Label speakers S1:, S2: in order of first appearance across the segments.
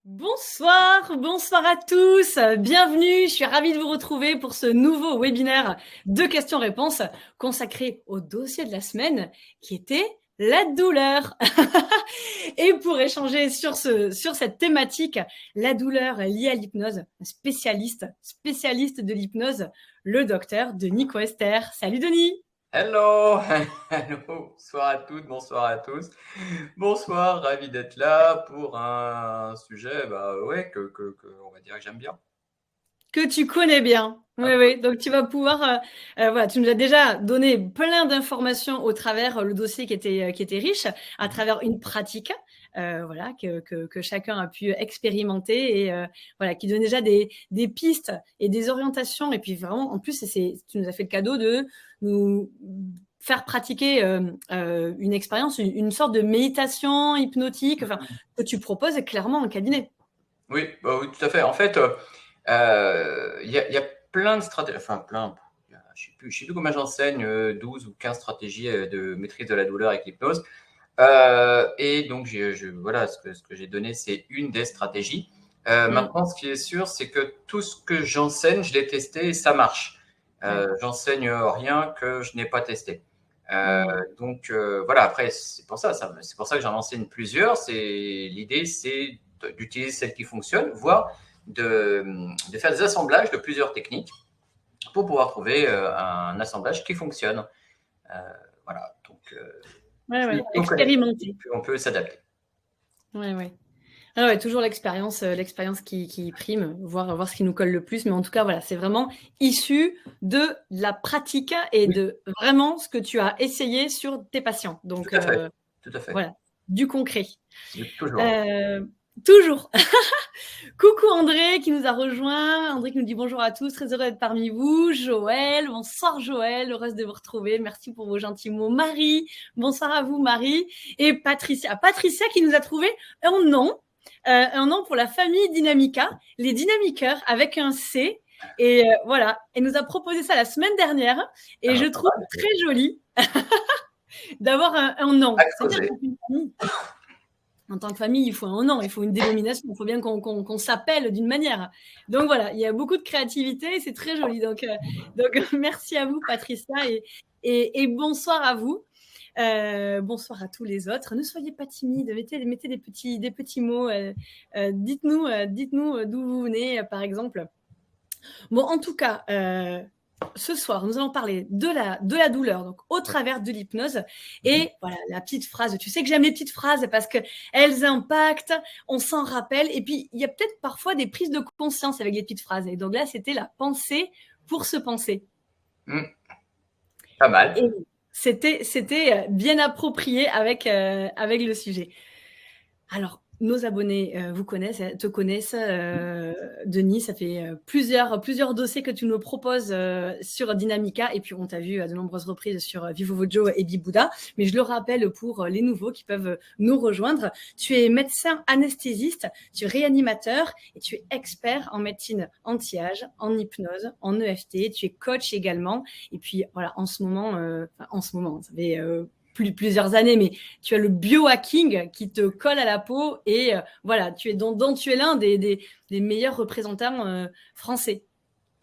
S1: Bonsoir à tous, bienvenue, je suis ravie de vous retrouver pour ce nouveau webinaire de questions-réponses consacré au dossier de la semaine qui était la douleur. Et pour échanger sur cette thématique, la douleur liée à l'hypnose, un spécialiste de l'hypnose, le docteur Denis Coester. Salut Denis.
S2: Hello, hello, bonsoir à toutes, bonsoir à tous. Bonsoir, ravi d'être là pour un sujet on va dire que j'aime bien.
S1: Que tu connais bien. Oui. Donc, tu vas pouvoir, voilà, tu nous as déjà donné plein d'informations au travers le dossier qui était riche, à travers une pratique, voilà, que chacun a pu expérimenter et voilà, qui donne déjà des pistes et des orientations. Et puis vraiment, en plus, tu nous as fait le cadeau de nous faire pratiquer une expérience, une sorte de méditation hypnotique, enfin, que tu proposes clairement en cabinet.
S2: Oui, oui, tout à fait. En fait, il y a plein de stratégies, enfin plein, je sais plus combien j'enseigne, 12 ou 15 stratégies de maîtrise de la douleur avec l'hypnose. Et donc, voilà, ce que j'ai donné, c'est une des stratégies. Maintenant, ce qui est sûr, c'est que tout ce que j'enseigne, je l'ai testé et ça marche. J'enseigne rien que je n'ai pas testé. Donc, voilà, après, c'est pour ça que j'en enseigne plusieurs. L'idée, c'est d'utiliser celle qui fonctionne, voire de faire des assemblages de plusieurs techniques pour pouvoir trouver un assemblage qui fonctionne. Voilà, donc
S1: Expérimenter.
S2: on peut s'adapter.
S1: Ouais, toujours l'expérience qui prime, voir ce qui nous colle le plus. Mais en tout cas, voilà, c'est vraiment issu de la pratique et de vraiment ce que tu as essayé sur tes patients. Donc,
S2: tout à fait.
S1: Voilà, du concret.
S2: Toujours.
S1: Toujours. Coucou André qui nous a rejoint. André qui nous dit bonjour à tous, très heureux d'être parmi vous. Joël, bonsoir Joël, heureuse de vous retrouver. Merci pour vos gentils mots. Marie, bonsoir à vous Marie. Et Patricia qui nous a trouvé un nom pour la famille Dynamica, les dynamiqueurs avec un C. Et voilà, elle nous a proposé ça la semaine dernière et je trouve très joli d'avoir un nom. C'est-à-dire qu'une famille, en tant que famille, il faut un nom, il faut une dénomination, il faut bien qu'on s'appelle d'une manière. Donc voilà, il y a beaucoup de créativité et c'est très joli. Donc merci à vous, Patricia, et bonsoir à vous. Bonsoir à tous les autres. Ne soyez pas timides, mettez des petits mots. Dites-nous d'où vous venez, par exemple. Bon, en tout cas, ce soir, nous allons parler de la douleur, donc au travers de l'hypnose. Et voilà, la petite phrase. Tu sais que j'aime les petites phrases parce qu'elles impactent, on s'en rappelle. Et puis, il y a peut-être parfois des prises de conscience avec les petites phrases. Et donc là, c'était la pensée pour se penser.
S2: Pas mal.
S1: Et c'était bien approprié avec le sujet. Alors, nos abonnés te connaissent, Denis. Ça fait plusieurs dossiers que tu nous proposes sur Dynamica. Et puis, on t'a vu à de nombreuses reprises sur Vivo Vojo et Bibuda. Mais je le rappelle pour les nouveaux qui peuvent nous rejoindre. Tu es médecin anesthésiste, tu es réanimateur et tu es expert en médecine anti-âge, en hypnose, en EFT. Tu es coach également. Et puis, voilà, en ce moment, ça fait plusieurs années, mais tu as le biohacking qui te colle à la peau et voilà, tu es l'un des meilleurs représentants français.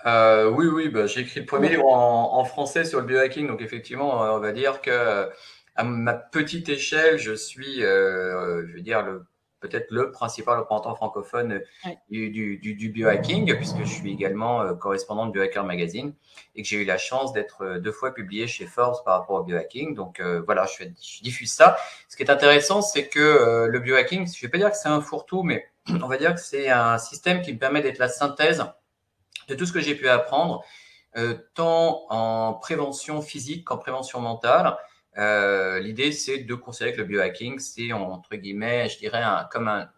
S2: Oui, j'ai écrit le premier livre en français sur le biohacking, donc effectivement, on va dire que à ma petite échelle, je suis, je vais dire peut-être le principal représentant francophone du biohacking, puisque je suis également correspondant de Biohacker Magazine et que j'ai eu la chance d'être 2 fois publié chez Forbes par rapport au biohacking. Donc voilà, je diffuse ça. Ce qui est intéressant, c'est que le biohacking, je vais pas dire que c'est un fourre-tout, mais on va dire que c'est un système qui me permet d'être la synthèse de tout ce que j'ai pu apprendre, tant en prévention physique qu'en prévention mentale. L'idée, c'est de considérer que le biohacking, c'est entre guillemets, je dirais, comme un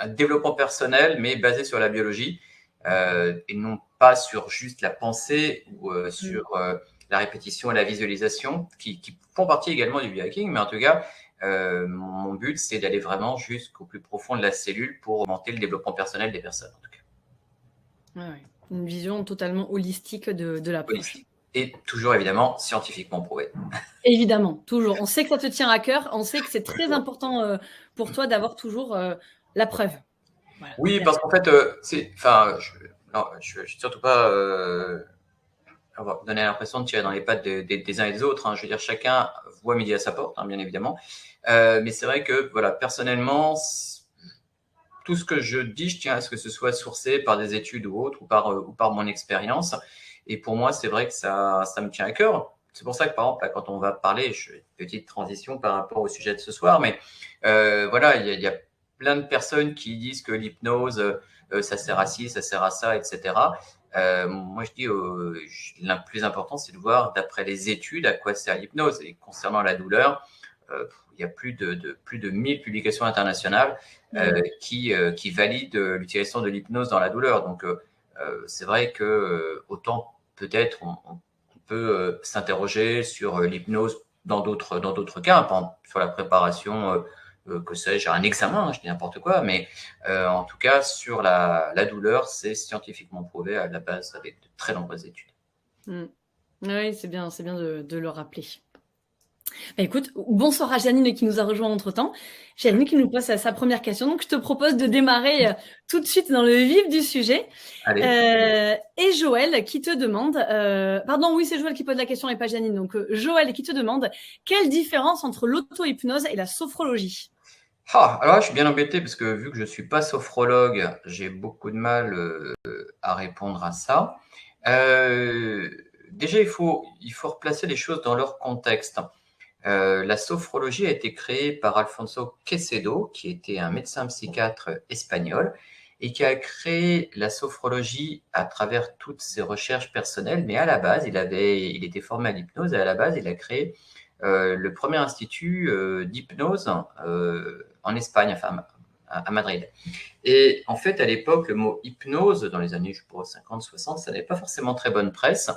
S2: développement personnel, mais basé sur la biologie, et non pas sur juste la pensée ou sur la répétition et la visualisation, qui font partie également du biohacking. Mais en tout cas, mon but, c'est d'aller vraiment jusqu'au plus profond de la cellule pour augmenter le développement personnel des personnes, en tout cas.
S1: Une vision totalement holistique de l'approche.
S2: Et toujours, évidemment, scientifiquement prouvé.
S1: Évidemment, toujours. On sait que ça te tient à cœur. On sait que c'est très important pour toi d'avoir toujours la preuve. Voilà,
S2: Oui,
S1: clair.
S2: parce qu'en fait, enfin, non, je suis surtout pas avoir donné l'impression de tirer dans les pattes des uns et des autres. Je veux dire, chacun voit midi à sa porte, bien évidemment. Mais c'est vrai que, voilà, personnellement, tout ce que je dis, je tiens à ce que ce soit sourcé par des études ou autres, ou par mon expérience. Et pour moi, c'est vrai que ça me tient à cœur. C'est pour ça que, par exemple, là, quand on va parler, je fais une petite transition par rapport au sujet de ce soir, mais voilà, il y a plein de personnes qui disent que l'hypnose, ça sert à ci, ça sert à ça, etc. Moi, je dis, le plus important, c'est de voir, d'après les études, à quoi sert l'hypnose. Et concernant la douleur, il y a plus de 1000 publications internationales qui valident l'utilisation de l'hypnose dans la douleur. Donc, c'est vrai que autant peut-être on peut s'interroger sur l'hypnose dans d'autres cas, par exemple sur la préparation, que sais-je, un examen, je dis n'importe quoi, mais en tout cas, sur la douleur, c'est scientifiquement prouvé à la base avec de très nombreuses études.
S1: Oui, c'est bien de le rappeler. Bah, écoute, bonsoir à Janine qui nous a rejoint entre-temps. Janine qui nous pose sa première question. Donc, je te propose de démarrer tout de suite dans le vif du sujet.
S2: Allez.
S1: Et Joël qui te demande, pardon, oui, c'est Joël qui pose la question et pas Janine. Donc, Joël qui te demande, quelle différence entre l'auto-hypnose et la sophrologie?
S2: Alors là, je suis bien embêté parce que vu que je suis pas sophrologue, j'ai beaucoup de mal à répondre à ça. Déjà, il faut replacer les choses dans leur contexte. La sophrologie a été créée par Alfonso Quecedo, qui était un médecin psychiatre espagnol et qui a créé la sophrologie à travers toutes ses recherches personnelles. Mais à la base, il était formé à l'hypnose et à la base, il a créé le premier institut d'hypnose en Espagne, enfin à Madrid. Et en fait, à l'époque, le mot hypnose, dans les années, je pense, 50, 60, ça n'avait pas forcément très bonne presse.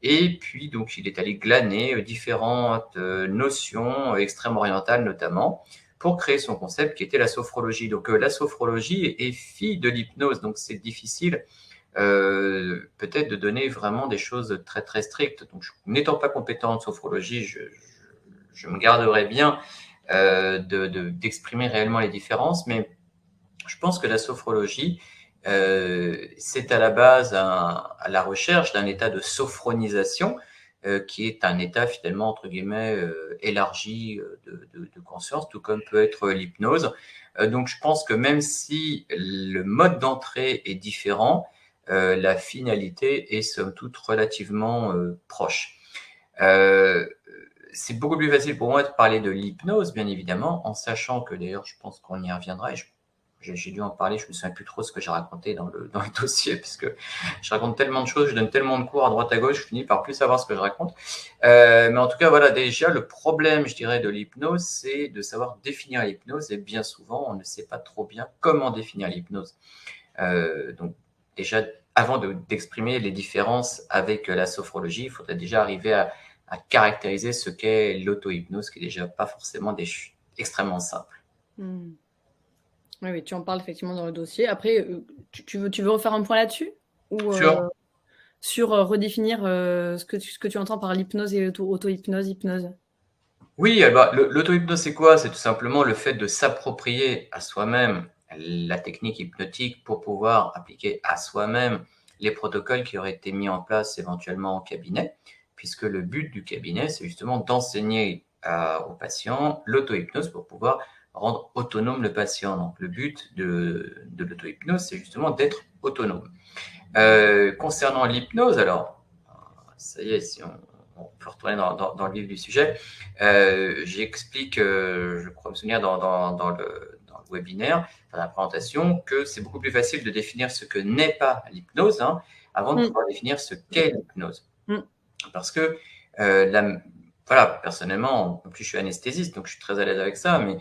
S2: Et puis, donc, il est allé glaner différentes notions extrême-orientales, notamment, pour créer son concept qui était la sophrologie. Donc, la sophrologie est fille de l'hypnose, donc c'est difficile peut-être de donner vraiment des choses très, très strictes. Donc, n'étant pas compétent en sophrologie, je me garderai bien d'exprimer réellement les différences, mais je pense que la sophrologie, c'est à la base à la recherche d'un état de sophronisation, qui est un état finalement, entre guillemets, élargi de conscience, tout comme peut être l'hypnose. Donc je pense que même si le mode d'entrée est différent, la finalité est somme toute relativement proche. C'est beaucoup plus facile pour moi de parler de l'hypnose, bien évidemment, en sachant que d'ailleurs, je pense qu'on y reviendra, et j'ai dû en parler, je me souviens plus trop ce que j'ai raconté dans le dossier, parce que je raconte tellement de choses, je donne tellement de cours à droite à gauche, je finis par plus savoir ce que je raconte. Mais en tout cas, voilà, déjà, le problème, je dirais, de l'hypnose, c'est de savoir définir l'hypnose, et bien souvent, on ne sait pas trop bien comment définir l'hypnose. Donc, déjà, avant d'exprimer les différences avec la sophrologie, il faudrait déjà arriver à caractériser ce qu'est l'auto-hypnose, qui est déjà pas forcément extrêmement simple.
S1: Oui, oui, tu en parles effectivement dans le dossier. Après, tu veux refaire un point là-dessus? Ou sur redéfinir ce que tu entends par l'hypnose et auto-hypnose, hypnose?
S2: Oui, l'auto-hypnose, c'est quoi? C'est tout simplement le fait de s'approprier à soi-même la technique hypnotique pour pouvoir appliquer à soi-même les protocoles qui auraient été mis en place éventuellement en cabinet, puisque le but du cabinet, c'est justement d'enseigner aux patients l'auto-hypnose pour pouvoir rendre autonome le patient. Donc, le but de l'auto-hypnose, c'est justement d'être autonome. Concernant l'hypnose, alors, ça y est, si on peut retourner dans le vif du sujet, j'explique, je crois me souvenir, dans le webinaire, dans la présentation, que c'est beaucoup plus facile de définir ce que n'est pas l'hypnose avant de pouvoir définir ce qu'est l'hypnose. Parce que, voilà, personnellement, en plus je suis anesthésiste, donc je suis très à l'aise avec ça, mais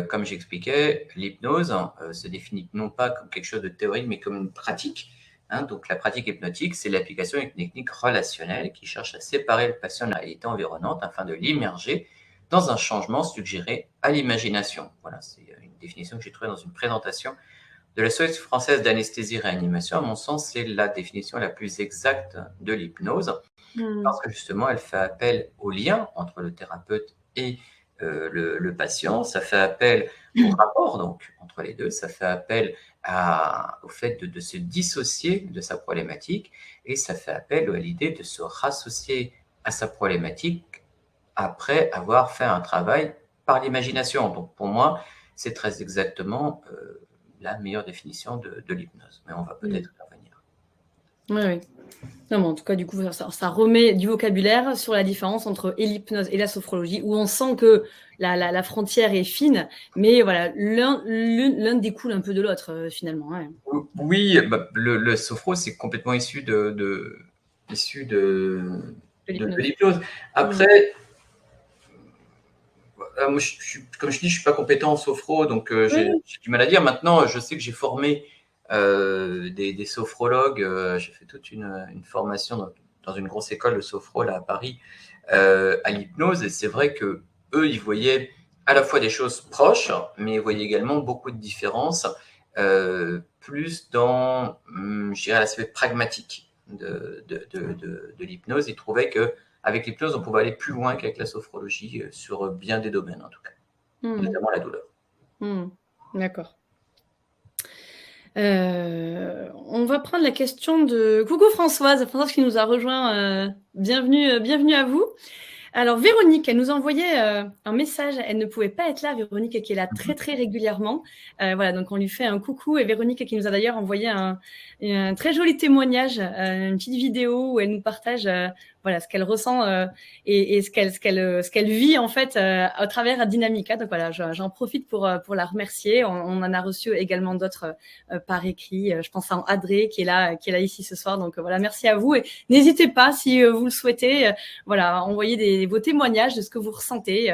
S2: comme j'expliquais, l'hypnose se définit non pas comme quelque chose de théorique, mais comme une pratique. Donc la pratique hypnotique, c'est l'application d'une technique relationnelle qui cherche à séparer le patient de la réalité environnante afin de l'immerger dans un changement suggéré à l'imagination. Voilà, c'est une définition que j'ai trouvée dans une présentation de la Société française d'anesthésie-réanimation. À mon sens, c'est la définition la plus exacte de l'hypnose, parce que justement, elle fait appel au lien entre le thérapeute et le patient, ça fait appel au rapport donc entre les deux, ça fait appel au fait de se dissocier de sa problématique, et ça fait appel à l'idée de se rassocier à sa problématique après avoir fait un travail par l'imagination. Donc pour moi, c'est très exactement la meilleure définition de l'hypnose. Mais on va peut-être y revenir.
S1: Oui, oui. Non, mais en tout cas, du coup, ça remet du vocabulaire sur la différence entre l'hypnose et la sophrologie, où on sent que la frontière est fine, mais voilà, l'un découle un peu de l'autre, finalement. Ouais.
S2: Oui, bah, le sophro, c'est complètement issu issu de l'hypnose. Après, moi, comme je dis, je suis pas compétent en sophro, donc j'ai du mal à dire. Maintenant, je sais que j'ai formé des sophrologues. J'ai fait toute une formation dans une grosse école de sophro là à Paris à l'hypnose, et c'est vrai que eux, ils voyaient à la fois des choses proches, mais ils voyaient également beaucoup de différences, plus dans, je dirais, l'aspect pragmatique de l'hypnose. Ils trouvaient que avec l'hypnose, on pouvait aller plus loin qu'avec la sophrologie sur bien des domaines, en tout cas, notamment la douleur.
S1: D'accord. On va prendre la question de coucou Françoise qui nous a rejoint. Bienvenue à vous. Alors Véronique, elle nous a envoyé un message. Elle ne pouvait pas être là, Véronique, qui est là très très régulièrement. Voilà, donc on lui fait un coucou. Et Véronique qui nous a d'ailleurs envoyé un très joli témoignage, une petite vidéo où elle nous partage voilà ce qu'elle ressent et ce qu'elle vit en fait à travers Dynamica. Donc voilà, j'en profite pour la remercier. On en a reçu également d'autres par écrit. Je pense à Adré qui est là ici ce soir. Donc voilà, merci à vous et n'hésitez pas si vous le souhaitez. Voilà, envoyez vos témoignages de ce que vous ressentez.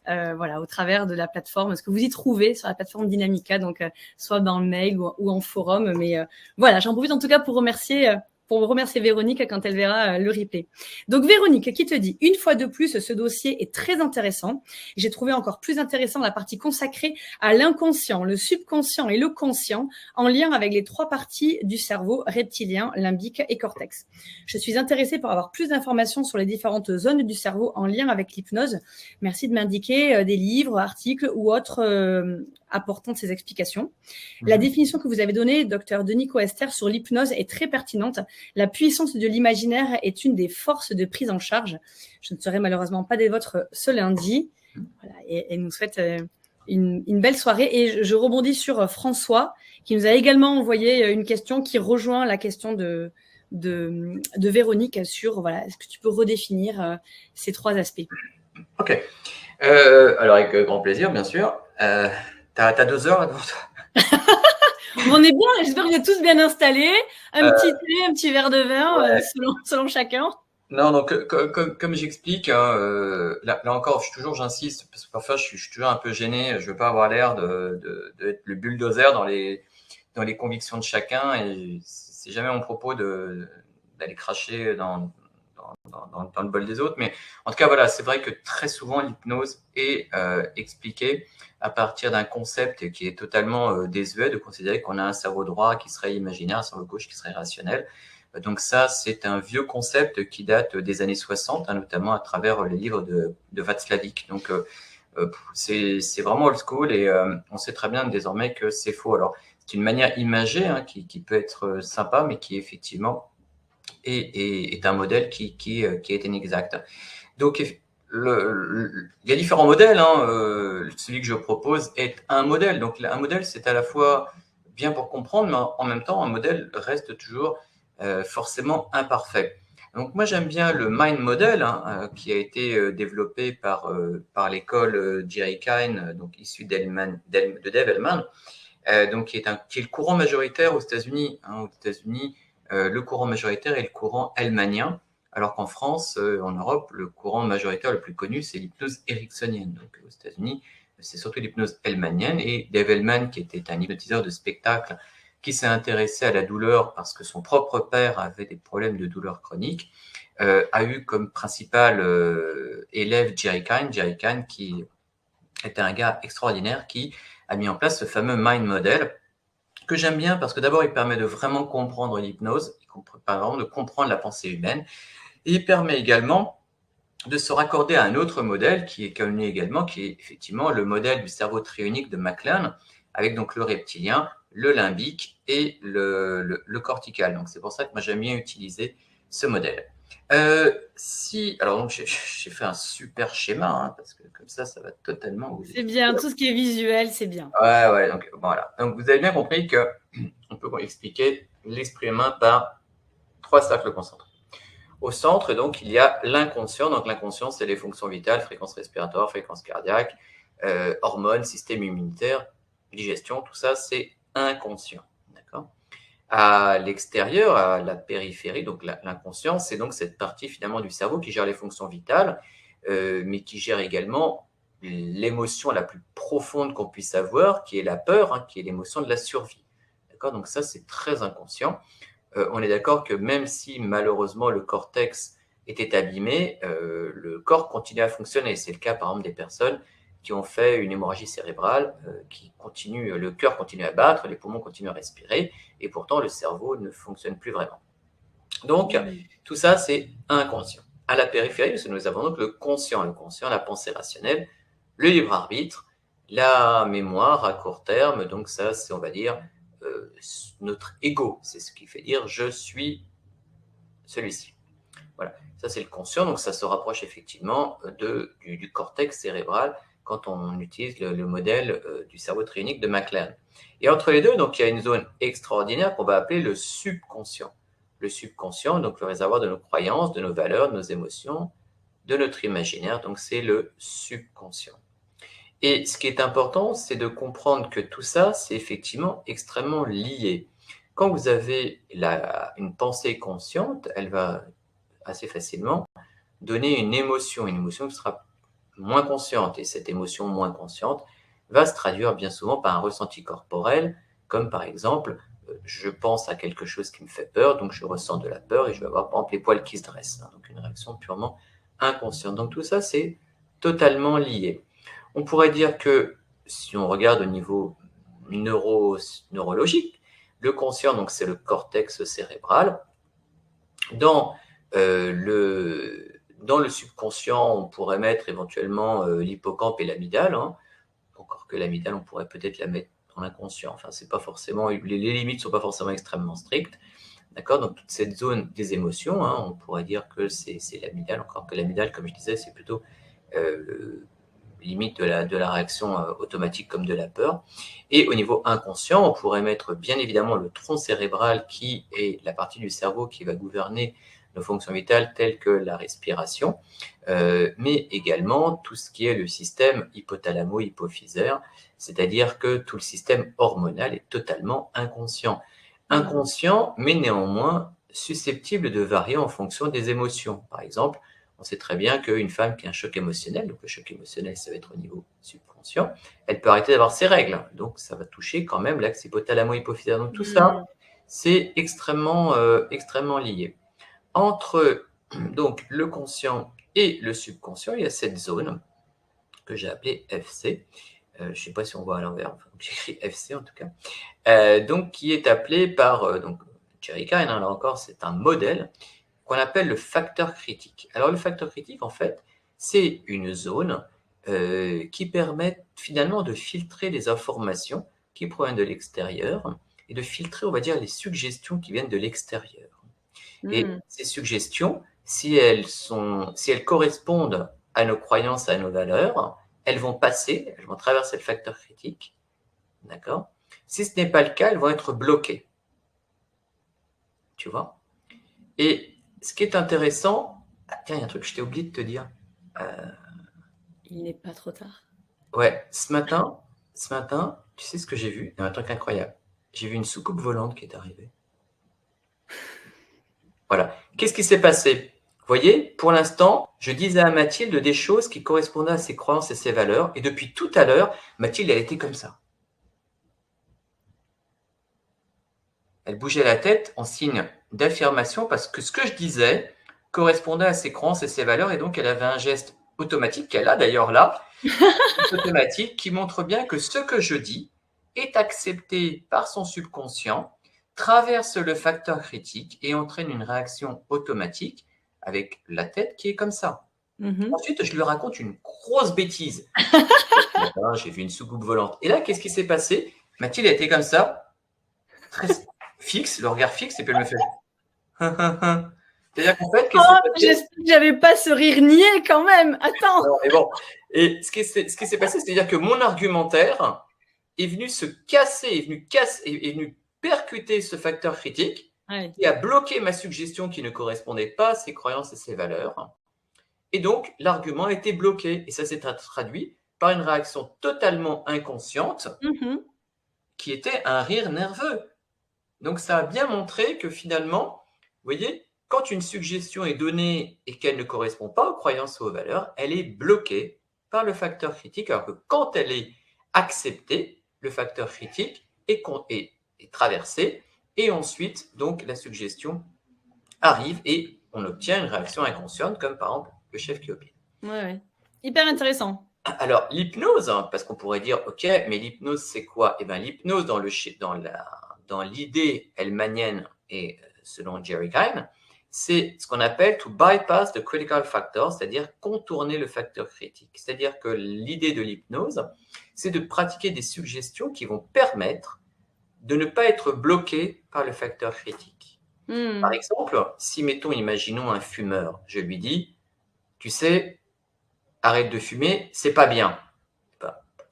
S1: Voilà, au travers de la plateforme, ce que vous y trouvez sur la plateforme Dynamica, donc soit dans le mail ou en forum. Mais voilà, j'en profite en tout cas pour remercier Véronique quand elle verra le replay. Donc Véronique qui te dit, une fois de plus, ce dossier est très intéressant. J'ai trouvé encore plus intéressant la partie consacrée à l'inconscient, le subconscient et le conscient, en lien avec les 3 parties du cerveau, reptilien, limbique et cortex. Je suis intéressée pour avoir plus d'informations sur les différentes zones du cerveau en lien avec l'hypnose. Merci de m'indiquer des livres, articles ou autres apportant ces explications. La définition que vous avez donnée, Dr Denis Coester, sur l'hypnose est très pertinente. La puissance de l'imaginaire est une des forces de prise en charge. Je ne serai malheureusement pas des vôtres ce lundi. Voilà, et elle nous souhaite une belle soirée. Et je rebondis sur François, qui nous a également envoyé une question qui rejoint la question de Véronique sur, voilà, est-ce que tu peux redéfinir ces 3 aspects?
S2: Ok. Alors, avec grand plaisir, bien sûr. T'as 2 heures devant toi?
S1: On est bien, j'espère que vous êtes tous bien installés. Un petit thé, un petit verre de vin, selon chacun.
S2: Non, donc comme j'explique, hein, là encore, j'insiste, parce que parfois je suis toujours un peu gêné. Je veux pas avoir l'air d'être le bulldozer dans les convictions de chacun, et c'est jamais mon propos d'aller cracher dans le bol des autres. Mais en tout cas, voilà, c'est vrai que très souvent l'hypnose est expliquée à partir d'un concept qui est totalement désuet, de considérer qu'on a un cerveau droit qui serait imaginaire, un cerveau gauche qui serait rationnel. Donc ça, c'est un vieux concept qui date des années 60, hein, notamment à travers les livres de Václavic. Donc c'est vraiment old school, et on sait très bien désormais que c'est faux. Alors c'est une manière imagée, hein, qui peut être sympa, mais qui effectivement est un modèle qui est inexact. Donc il y a différents modèles, hein. Celui que je propose est un modèle. Donc un modèle, c'est à la fois bien pour comprendre, mais en même temps, un modèle reste toujours forcément imparfait. Donc moi, j'aime bien le Mind Model, hein, qui a été développé par l'école Jerry Kine, donc issu de Dave Hellman, donc qui est le courant majoritaire aux États-Unis. Hein. Aux États-Unis, le courant majoritaire est le courant hellmanien, alors qu'en France, en Europe, le courant majoritaire le plus connu, c'est l'hypnose ericksonienne. Donc aux États-Unis, c'est surtout l'hypnose hellmanienne, et Dave Hellman, qui était un hypnotiseur de spectacle, qui s'est intéressé à la douleur parce que son propre père avait des problèmes de douleur chronique, a eu comme principal élève Jerry Kine, qui était un gars extraordinaire qui a mis en place ce fameux Mind Model, que j'aime bien parce que d'abord, il permet de vraiment comprendre l'hypnose, il permet vraiment de comprendre la pensée humaine, et il permet également de se raccorder à un autre modèle qui est connu également, qui est effectivement le modèle du cerveau trionique de McLean, avec donc le reptilien, le limbique et le cortical. Donc, c'est pour ça que moi, j'aime bien utiliser ce modèle. Alors, donc, j'ai fait un super schéma, hein, parce que comme ça va totalement vous
S1: C'est bien, tout ce qui est visuel, c'est bien.
S2: Ouais, donc voilà. Donc, vous avez bien compris que on peut expliquer l'esprit humain par 3 cercles concentrés. Au centre, donc, il y a l'inconscient. Donc, l'inconscient, c'est les fonctions vitales, fréquence respiratoire, fréquence cardiaque, hormones, système immunitaire, digestion, tout ça, c'est inconscient. D'accord ? À l'extérieur, à la périphérie, donc l'inconscient, c'est donc cette partie finalement du cerveau qui gère les fonctions vitales, mais qui gère également l'émotion la plus profonde qu'on puisse avoir, qui est la peur, hein, qui est l'émotion de la survie. D'accord ? Donc ça, c'est très inconscient. On est d'accord que même si malheureusement le cortex était abîmé, le corps continue à fonctionner. C'est le cas par exemple des personnes qui ont fait une hémorragie cérébrale, le cœur continue à battre, les poumons continuent à respirer, et pourtant le cerveau ne fonctionne plus vraiment. Donc, tout ça, c'est inconscient. À la périphérie, nous avons donc le conscient, la pensée rationnelle, le libre arbitre, la mémoire à court terme. Donc ça, c'est, on va dire, notre ego. C'est ce qui fait dire je suis celui-ci. Voilà, ça c'est le conscient, donc ça se rapproche effectivement du cortex cérébral quand on utilise le modèle du cerveau triunique de McLean. Et entre les deux, donc il y a une zone extraordinaire qu'on va appeler le subconscient. Le subconscient, donc le réservoir de nos croyances, de nos valeurs, de nos émotions, de notre imaginaire, donc c'est le subconscient. Et ce qui est important, c'est de comprendre que tout ça, c'est effectivement extrêmement lié. Quand vous avez une pensée consciente, elle va assez facilement donner une émotion qui sera moins consciente. Et cette émotion moins consciente va se traduire bien souvent par un ressenti corporel, comme par exemple, je pense à quelque chose qui me fait peur, donc je ressens de la peur et je vais avoir par exemple les poils qui se dressent. Donc une réaction purement inconsciente. Donc tout ça, c'est totalement lié. On pourrait dire que si on regarde au niveau neurologique, le conscient, donc c'est le cortex cérébral. Dans le subconscient, on pourrait mettre éventuellement l'hippocampe et l'amygdale, hein. Encore que l'amygdale, on pourrait peut-être la mettre dans l'inconscient. Enfin, c'est pas forcément, les limites ne sont pas forcément extrêmement strictes. D'accord ? Donc, toute cette zone des émotions, hein, on pourrait dire que c'est l'amygdale, encore que l'amygdale, comme je disais, c'est plutôt limite de la réaction automatique comme de la peur. Et au niveau inconscient, on pourrait mettre bien évidemment le tronc cérébral qui est la partie du cerveau qui va gouverner nos fonctions vitales telles que la respiration, mais également tout ce qui est le système hypothalamo-hypophysaire, c'est-à-dire que tout le système hormonal est totalement inconscient. Inconscient, mais néanmoins susceptible de varier en fonction des émotions. Par exemple, on sait très bien qu'une femme qui a un choc émotionnel, donc le choc émotionnel, ça va être au niveau subconscient, elle peut arrêter d'avoir ses règles. Donc, ça va toucher quand même l'axe hypothalamo-hypophysaire. Donc, tout ça, c'est extrêmement lié. Entre donc, le conscient et le subconscient, il y a cette zone que j'ai appelée FC. Je ne sais pas si on voit à l'envers, enfin, j'écris FC en tout cas. Donc, qui est appelé par Jerry Kine, hein, là encore, c'est un modèle qu'on appelle le facteur critique. Alors, le facteur critique, en fait, c'est une zone qui permet finalement de filtrer les informations qui proviennent de l'extérieur et de filtrer, on va dire, les suggestions qui viennent de l'extérieur. Et ces suggestions, si elles correspondent à nos croyances, à nos valeurs, elles vont traverser le facteur critique. D'accord ? Si ce n'est pas le cas, elles vont être bloquées. Tu vois ? Et ce qui est intéressant, tiens, il y a un truc que je t'ai oublié de te dire.
S1: Il n'est pas trop tard.
S2: Ouais, ce matin, tu sais ce que j'ai vu ? Il y a un truc incroyable. J'ai vu une soucoupe volante qui est arrivée. Voilà. Qu'est-ce qui s'est passé ? Vous voyez, pour l'instant, je disais à Mathilde des choses qui correspondaient à ses croyances et ses valeurs. Et depuis tout à l'heure, Mathilde, elle était comme ça. Elle bougeait la tête en signe d'affirmation parce que ce que je disais correspondait à ses croyances et ses valeurs. Et donc, elle avait un geste automatique, qu'elle a d'ailleurs là, automatique, qui montre bien que ce que je dis est accepté par son subconscient, traverse le facteur critique et entraîne une réaction automatique avec la tête qui est comme ça. Ensuite, je lui raconte une grosse bêtise. J'ai vu une soucoupe volante. Et là, qu'est-ce qui s'est passé ? Mathilde était comme ça. très fixe, le regard fixe, et puis elle me fait c'est-à-dire qu'en fait,
S1: j'espère que j'avais pas ce rire niais quand même. Attends.
S2: Non, mais bon. Et ce qui s'est passé, c'est-à-dire que mon argumentaire est venu se casser, est venu percuter ce facteur critique qui a bloqué ma suggestion qui ne correspondait pas à ses croyances et ses valeurs. Et donc, l'argument a été bloqué. Et ça s'est traduit par une réaction totalement inconsciente qui était un rire nerveux. Donc, ça a bien montré que finalement, vous voyez, quand une suggestion est donnée et qu'elle ne correspond pas aux croyances ou aux valeurs, elle est bloquée par le facteur critique, alors que quand elle est acceptée, le facteur critique est traversé, et ensuite, donc, la suggestion arrive et on obtient une réaction inconsciente, comme par exemple le chef qui opine.
S1: Ouais. Hyper intéressant.
S2: Alors, l'hypnose, parce qu'on pourrait dire, ok, mais l'hypnose, c'est quoi? Eh bien, l'hypnose, dans l'idée hellmanienne et selon Jerry Keim, c'est ce qu'on appelle to bypass the critical factor, c'est-à-dire contourner le facteur critique. C'est-à-dire que l'idée de l'hypnose, c'est de pratiquer des suggestions qui vont permettre de ne pas être bloqué par le facteur critique. Par exemple, si, imaginons un fumeur, je lui dis, tu sais, arrête de fumer, c'est pas bien.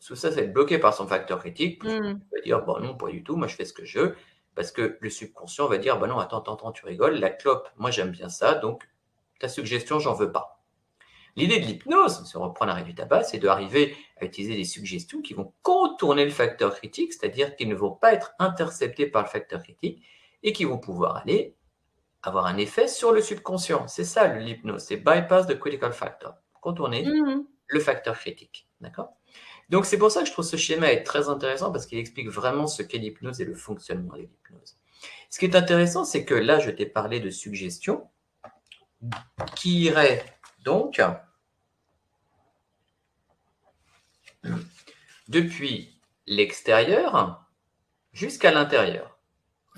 S2: Tout ça, c'est bloqué par son facteur critique. Il va dire, bon non, pas du tout, moi je fais ce que je veux. Parce que le subconscient va dire, non, attends, tu rigoles, la clope, moi j'aime bien ça, donc ta suggestion, j'en veux pas. L'idée de l'hypnose, si on reprend l'arrêt du tabac, c'est d'arriver à utiliser des suggestions qui vont contourner le facteur critique, c'est-à-dire qu'ils ne vont pas être interceptés par le facteur critique et qui vont pouvoir aller avoir un effet sur le subconscient. C'est ça l'hypnose, c'est bypass the critical factor, contourner le facteur critique. D'accord ? Donc, c'est pour ça que je trouve ce schéma est très intéressant parce qu'il explique vraiment ce qu'est l'hypnose et le fonctionnement de l'hypnose. Ce qui est intéressant, c'est que là, je t'ai parlé de suggestions qui iraient donc depuis l'extérieur jusqu'à l'intérieur.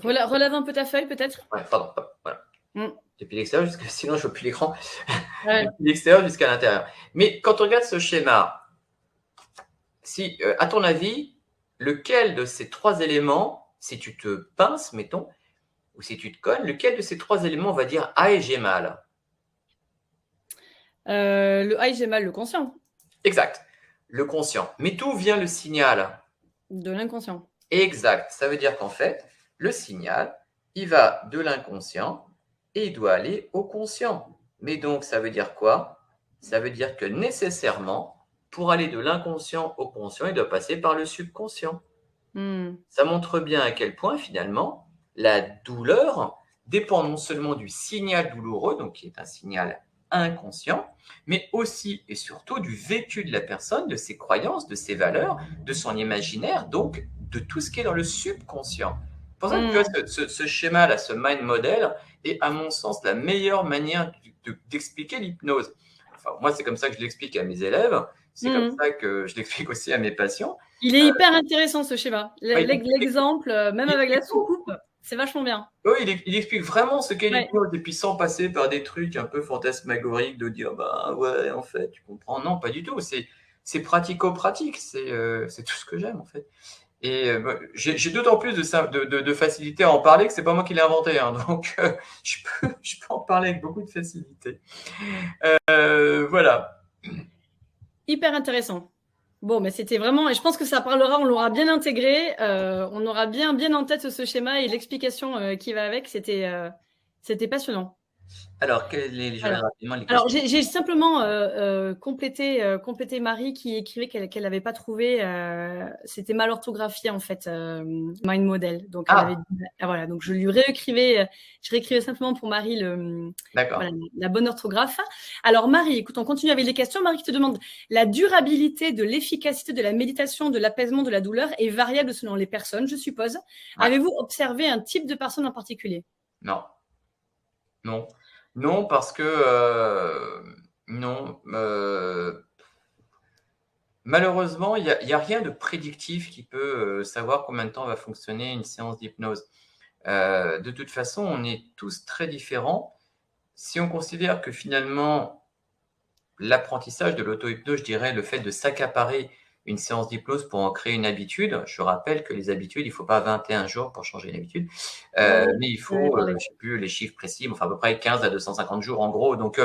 S1: Relève un peu ta feuille, peut-être.
S2: Ouais, pardon. Voilà. Depuis l'extérieur jusqu'à... Sinon, je ne vois plus l'écran. Depuis l'extérieur jusqu'à l'intérieur. Mais quand on regarde ce schéma, si, à ton avis, lequel de ces trois éléments, si tu te pinces, mettons, ou si tu te cognes, lequel de ces trois éléments va dire « Ah, j'ai mal »
S1: Le « Ah, j'ai mal », le conscient.
S2: Exact. Le conscient. Mais d'où vient le signal?
S1: De l'inconscient.
S2: Exact. Ça veut dire qu'en fait, le signal, il va de l'inconscient et il doit aller au conscient. Mais donc, ça veut dire quoi? Ça veut dire que nécessairement, pour aller de l'inconscient au conscient, il doit passer par le subconscient. Ça montre bien à quel point, finalement, la douleur dépend non seulement du signal douloureux, donc qui est un signal inconscient, mais aussi et surtout du vécu de la personne, de ses croyances, de ses valeurs, de son imaginaire, donc de tout ce qui est dans le subconscient. C'est pour ça que tu vois, ce schéma-là, ce mind model, est à mon sens la meilleure manière d'expliquer l'hypnose. Enfin, moi, c'est comme ça que je l'explique à mes élèves. C'est comme ça que je l'explique aussi à mes patients.
S1: Il est hyper intéressant, ce schéma. L'exemple, même avec la soucoupe, c'est vachement bien.
S2: Oui, il explique vraiment ce qu'est l'hypnose, et puis sans passer par des trucs un peu fantasmagoriques de dire, bah ouais, en fait, tu comprends. Non, pas du tout. C'est pratico-pratique. C'est tout ce que j'aime, en fait. Et j'ai d'autant plus de facilité à en parler que c'est pas moi qui l'ai inventé. Hein, donc, je peux en parler avec beaucoup de facilité. Voilà.
S1: Hyper intéressant. Bon, mais c'était vraiment, et je pense que ça parlera, on l'aura bien intégré, on aura bien en tête ce schéma et l'explication qui va avec. C'était passionnant.
S2: Alors, quel est rapidement les questions?
S1: Alors, j'ai simplement complété Marie qui écrivait qu'elle n'avait pas trouvé, c'était mal orthographié en fait, Mind Model. Donc, elle avait dit, voilà, donc je lui réécrivais simplement pour Marie voilà, la bonne orthographe. Alors, Marie, écoute, on continue avec les questions. Marie qui te demande, la durabilité de l'efficacité de la méditation, de l'apaisement de la douleur est variable selon les personnes, je suppose. Ouais. Avez-vous observé un type de personne en particulier?
S2: Non. Non, parce que malheureusement, il n'y a rien de prédictif qui peut savoir combien de temps va fonctionner une séance d'hypnose. De toute façon, on est tous très différents. Si on considère que finalement, l'apprentissage de l'auto-hypnose, je dirais le fait de s'accaparer une séance d'hypnose pour en créer une habitude. Je rappelle que les habitudes, il ne faut pas 21 jours pour changer une habitude, mais il
S1: Ouais,
S2: faut, je ne sais plus les chiffres précis, mais enfin à peu près 15 à 250 jours en gros. Donc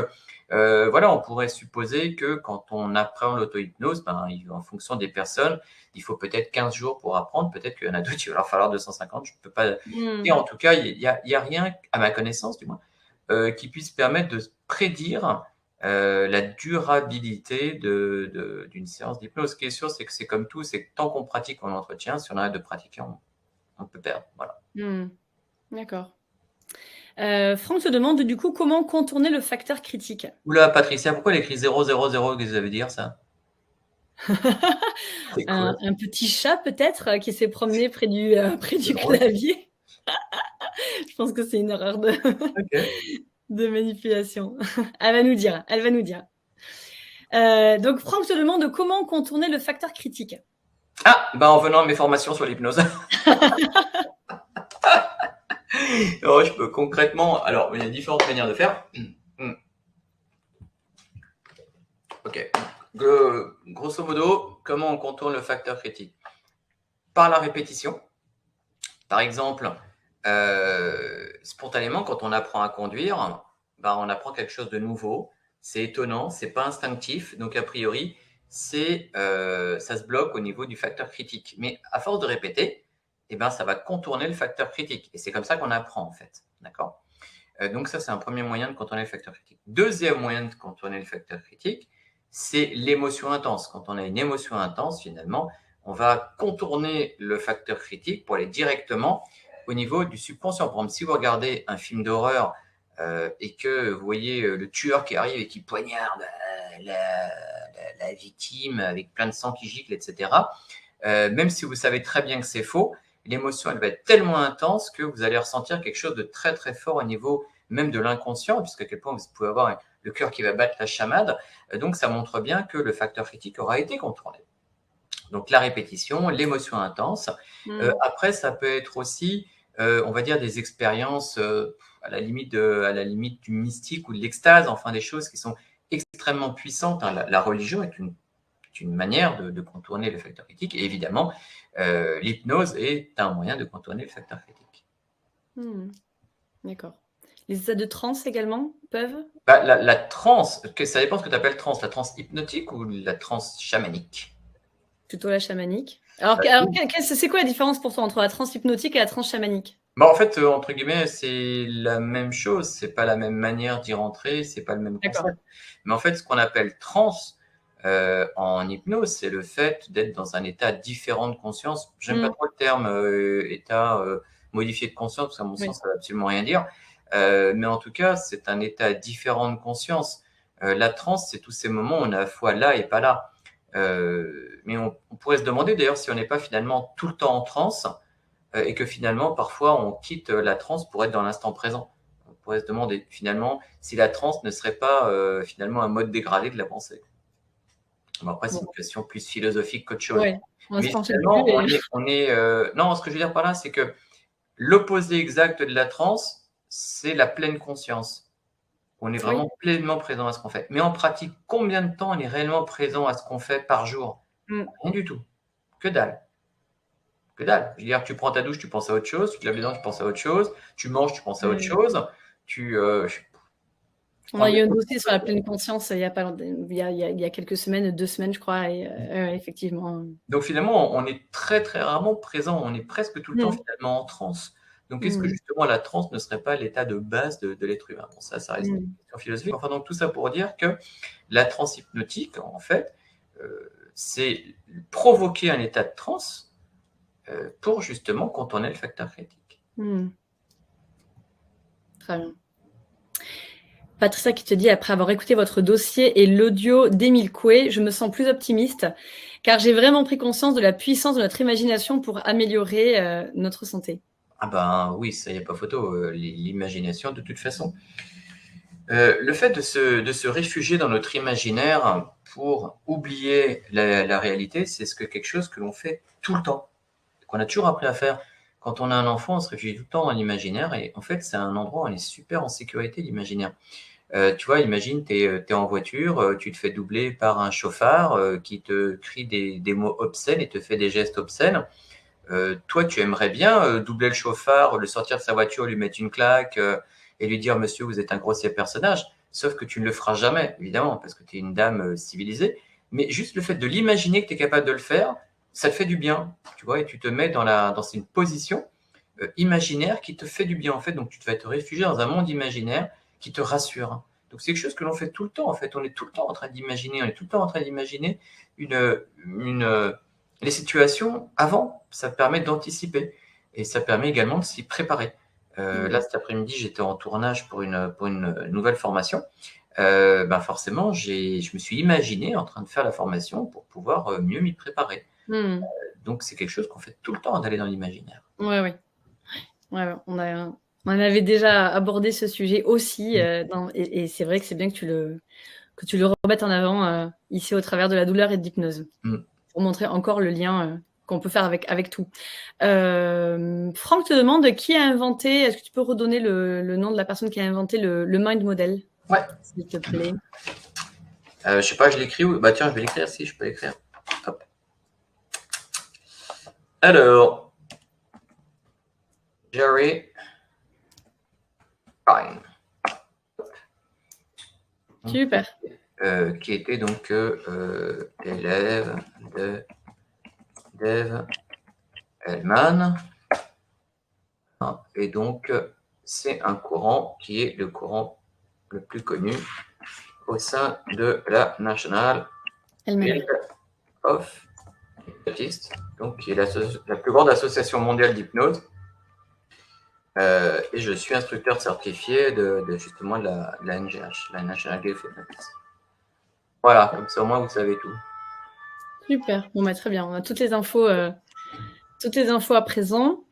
S2: voilà, on pourrait supposer que quand on apprend l'auto-hypnose, en fonction des personnes, il faut peut-être 15 jours pour apprendre. Peut-être qu'il y en a d'autres, il va leur falloir 250. Je ne peux pas dire. En tout cas, il y a rien, à ma connaissance du moins, qui puisse permettre de prédire la durabilité d'une séance d'hypnose. Ce qui est sûr, c'est que c'est comme tout, c'est que tant qu'on pratique, on entretient. Si on arrête de pratiquer, on peut perdre. Voilà.
S1: D'accord. Franck te demande du coup comment contourner le facteur critique.
S2: Oula, Patricia, pourquoi elle écrit 000? Qu'est-ce que ça veut dire, ça? C'est quoi?
S1: Un petit chat peut-être qui s'est promené près du
S2: C'est drôle.
S1: clavier. Je pense que c'est une erreur
S2: Ok.
S1: de manipulation. Elle va nous dire. Donc Franck te demande comment contourner le facteur critique.
S2: Ah, en venant à mes formations sur l'hypnose. Alors, je peux concrètement. Alors, il y a différentes manières de faire. Ok. Grosso modo, comment on contourne le facteur critique? Par la répétition. Par exemple, spontanément, quand on apprend à conduire, on apprend quelque chose de nouveau. C'est étonnant, c'est pas instinctif. Donc, a priori, ça se bloque au niveau du facteur critique. Mais à force de répéter, ça va contourner le facteur critique. Et c'est comme ça qu'on apprend, en fait. D'accord? Donc, ça, c'est un premier moyen de contourner le facteur critique. Deuxième moyen de contourner le facteur critique, c'est l'émotion intense. Quand on a une émotion intense, finalement, on va contourner le facteur critique pour aller directement au niveau du subconscient. Par exemple, si vous regardez un film d'horreur et que vous voyez le tueur qui arrive et qui poignarde la victime avec plein de sang qui gicle, etc., même si vous savez très bien que c'est faux, l'émotion, elle va être tellement intense que vous allez ressentir quelque chose de très, très fort au niveau même de l'inconscient, puisqu'à quel point vous pouvez avoir le cœur qui va battre la chamade. Donc, ça montre bien que le facteur critique aura été contrôlé. Donc, la répétition, l'émotion intense. Après, ça peut être aussi, on va dire, des expériences à la limite du mystique ou de l'extase, enfin des choses qui sont extrêmement puissantes. La religion est une manière de contourner le facteur critique. Et évidemment, l'hypnose est un moyen de contourner le facteur critique.
S1: D'accord. Les états de transe également peuvent?
S2: La transe, ça dépend ce que tu appelles transe. La transe hypnotique ou la transe chamanique?
S1: Plutôt la chamanique. Alors c'est quoi la différence pour toi entre la transe hypnotique et la transe chamanique?
S2: En fait, entre guillemets, c'est la même chose. C'est pas la même manière d'y rentrer, c'est pas le même concept. Mais en fait, ce qu'on appelle transe en hypnose, c'est le fait d'être dans un état différent de conscience. J'aime pas trop le terme état modifié de conscience, parce qu'à mon sens, ça veut absolument rien dire. Mais en tout cas, c'est un état différent de conscience. La transe, c'est tous ces moments où on est à la fois là et pas là. Mais on pourrait se demander d'ailleurs si on n'est pas finalement tout le temps en transe et que finalement, parfois, on quitte la transe pour être dans l'instant présent. On pourrait se demander finalement si la transe ne serait pas finalement un mode dégradé de la pensée. Après, c'est une question plus philosophique qu'autre chose.
S1: Ouais,
S2: mais finalement, non, ce que je veux dire par là, c'est que l'opposé exact de la transe, c'est la pleine conscience. On est vraiment pleinement présent à ce qu'on fait. Mais en pratique, combien de temps on est réellement présent à ce qu'on fait par jour? Rien du tout. Que dalle. Que dalle. Je veux dire, tu prends ta douche, tu penses à autre chose. Tu te laves les dents, tu penses à autre chose. Tu manges, tu penses à autre chose.
S1: On a eu un dossier sur la pleine conscience il y a quelques semaines, 2 semaines, je crois. Et, effectivement.
S2: Donc finalement, on est très, très rarement présent. On est presque tout le temps finalement en transe. Donc, est-ce que justement la transe ne serait pas l'état de base de l'être humain? Bon, ça reste une question philosophique. Enfin, donc tout ça pour dire que la transe hypnotique, en fait, c'est provoquer un état de transe pour justement contourner le facteur critique.
S1: Très bien. Patricia qui te dit, après avoir écouté votre dossier et l'audio d'Émile Coué, je me sens plus optimiste car j'ai vraiment pris conscience de la puissance de notre imagination pour améliorer notre santé.
S2: Ah oui, ça, il n'y a pas photo. L'imagination, de toute façon. Le fait de se réfugier dans notre imaginaire pour oublier la réalité, c'est quelque chose que l'on fait tout le temps, qu'on a toujours appris à faire. Quand on a un enfant, on se réfugie tout le temps dans l'imaginaire et en fait, c'est un endroit où on est super en sécurité, l'imaginaire. Tu vois, imagine, tu es en voiture, tu te fais doubler par un chauffard qui te crie des mots obscènes et te fait des gestes obscènes. Toi, tu aimerais bien doubler le chauffard, le sortir de sa voiture, lui mettre une claque et lui dire, monsieur, vous êtes un grossier personnage. Sauf que tu ne le feras jamais, évidemment, parce que tu es une dame civilisée. Mais juste le fait de l'imaginer que tu es capable de le faire, ça te fait du bien, tu vois, et tu te mets dans une position imaginaire qui te fait du bien, en fait. Donc, tu te vas te réfugier dans un monde imaginaire qui te rassure. Donc, c'est quelque chose que l'on fait tout le temps, en fait. On est tout le temps en train d'imaginer, on est tout le temps en train d'imaginer les situations avant. Ça permet d'anticiper et ça permet également de s'y préparer. Là, cet après-midi, j'étais en tournage pour une nouvelle formation. Forcément, je me suis imaginé en train de faire la formation pour pouvoir mieux m'y préparer. Donc, c'est quelque chose qu'on fait tout le temps, d'aller dans l'imaginaire.
S1: Ouais. On avait déjà abordé ce sujet aussi, et c'est vrai que c'est bien que tu le remettes en avant ici au travers de la douleur et de l'hypnose, pour montrer encore le lien qu'on peut faire avec tout. Franck te demande qui a inventé, est-ce que tu peux redonner le nom de la personne qui a inventé le Mind Model?
S2: Ouais.
S1: S'il te plaît.
S2: Je sais pas, je l'écris où? Bah tiens, je vais l'écrire si je peux l'écrire. Hop. Alors, Jerry Pine.
S1: Super.
S2: Qui était donc élève de Dave Hellman. Et donc, c'est un courant qui est le courant le plus connu au sein de la National Guild of Hypnotists, donc qui est la plus grande association mondiale d'hypnose. Et je suis instructeur certifié justement de la NGH, la National Guild of Hypnotists. Voilà, comme ça au moins vous savez tout.
S1: Super, bon bah très bien, on a toutes les infos à présent.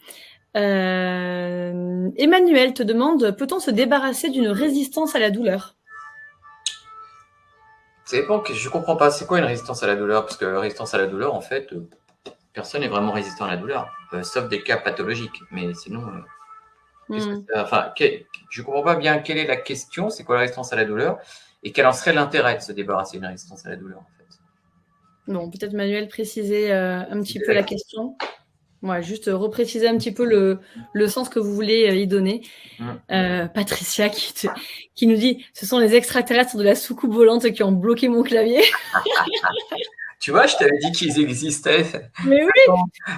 S1: Emmanuel te demande, peut-on se débarrasser d'une résistance à la douleur?
S2: C'est bon que je comprends pas, c'est quoi une résistance à la douleur? Parce que la résistance à la douleur, en fait, personne n'est vraiment résistant à la douleur, sauf des cas pathologiques. Mais sinon, je comprends pas bien quelle est la question, c'est quoi la résistance à la douleur, et quel en serait l'intérêt de se débarrasser d'une résistance à la douleur, en fait.
S1: Bon, peut-être Manuel préciser un petit peu la question. Ouais, juste repréciser un petit peu le sens que vous voulez y donner. Patricia qui nous dit, ce sont les extraterrestres de la soucoupe volante qui ont bloqué mon clavier.
S2: Tu vois, je t'avais dit qu'ils existaient.
S1: Mais oui.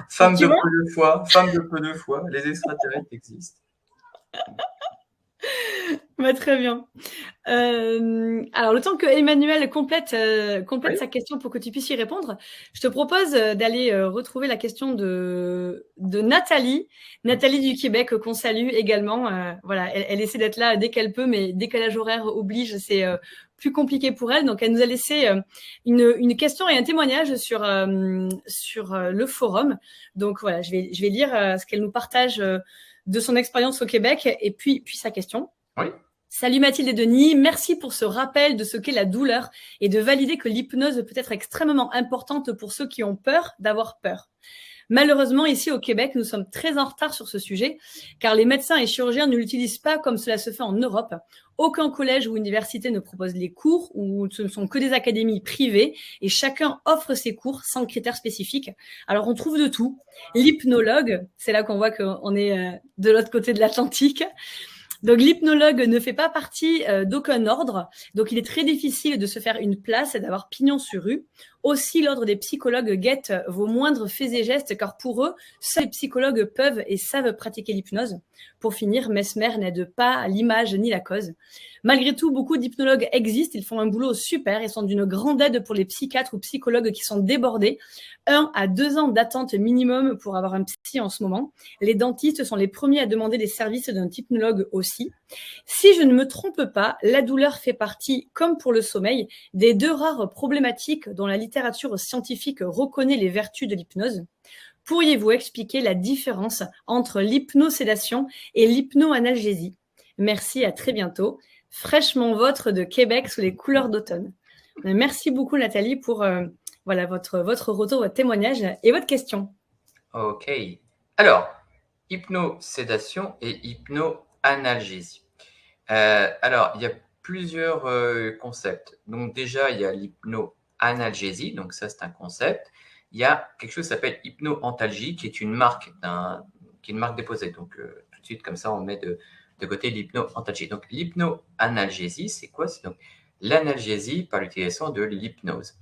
S2: Femme de peu de foi, les extraterrestres existent.
S1: Bah, très bien. Alors, le temps que Emmanuel complète sa question pour que tu puisses y répondre, je te propose d'aller retrouver la question de Nathalie du Québec, qu'on salue également. Voilà, elle essaie d'être là dès qu'elle peut, mais décalage horaire oblige, c'est plus compliqué pour elle. Donc, elle nous a laissé une question et un témoignage sur le forum. Donc, voilà, je vais lire ce qu'elle nous partage de son expérience au Québec et puis sa question.
S2: Oui.
S1: Salut Mathilde et Denis, merci pour ce rappel de ce qu'est la douleur et de valider que l'hypnose peut être extrêmement importante pour ceux qui ont peur d'avoir peur. Malheureusement, ici au Québec, nous sommes très en retard sur ce sujet, car les médecins et chirurgiens ne l'utilisent pas comme cela se fait en Europe. Aucun collège ou université ne propose les cours, ou ce ne sont que des académies privées, et chacun offre ses cours sans critères spécifiques. Alors on trouve de tout. L'hypnologue, c'est là qu'on voit qu'on est de l'autre côté de l'Atlantique. Donc, l'hypnologue ne fait pas partie d'aucun ordre. Donc, il est très difficile de se faire une place et d'avoir pignon sur rue. Aussi, l'ordre des psychologues guette vos moindres faits et gestes, car pour eux, seuls les psychologues peuvent et savent pratiquer l'hypnose. Pour finir, Mesmer n'aide pas l'image ni la cause. Malgré tout, beaucoup d'hypnologues existent. Ils font un boulot super et sont d'une grande aide pour les psychiatres ou psychologues qui sont débordés. 1 à 2 ans d'attente minimum pour avoir un psy en ce moment. Les dentistes sont les premiers à demander les services d'un hypnologue aussi. Si je ne me trompe pas, la douleur fait partie, comme pour le sommeil, des 2 rares problématiques dont la littérature scientifique reconnaît les vertus de l'hypnose. Pourriez-vous expliquer la différence entre l'hypnosédation et l'hypnoanalgésie? Merci, à très bientôt. Fraîchement vôtre de Québec sous les couleurs d'automne. Merci beaucoup Nathalie pour votre retour, votre témoignage et votre question.
S2: Ok. Alors, hypnosédation et hypnoanalgésie. Alors, il y a plusieurs concepts. Donc déjà, il y a l'hypnoanalgésie, donc ça c'est un concept. Il y a quelque chose qui s'appelle hypnoantalgie, qui est une marque déposée. Donc tout de suite, comme ça, on met de côté l'hypnoantalgie. Donc l'hypnoanalgésie, c'est quoi? C'est donc l'analgésie par l'utilisation de l'hypnose.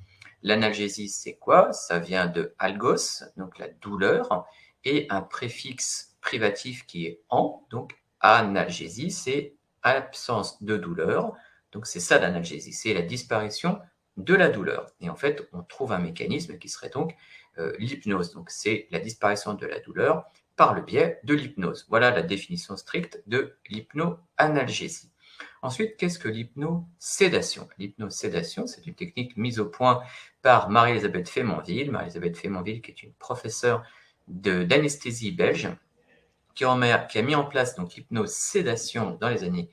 S2: L'analgésie, c'est quoi? Ça vient de algos, donc la douleur, et un préfixe privatif qui est an, donc analgésie, c'est absence de douleur. Donc c'est ça l'analgésie, c'est la disparition de la douleur. Et en fait, on trouve un mécanisme qui serait donc l'hypnose. Donc c'est la disparition de la douleur par le biais de l'hypnose. Voilà la définition stricte de l'hypnoanalgésie. Ensuite, qu'est-ce que l'hypnosédation? L'hypnosédation, c'est une technique mise au point par Marie-Elisabeth Fémonville. Marie-Elisabeth Fémonville, qui est une professeure d'anesthésie belge, qui a mis en place donc l'hypnosédation dans les années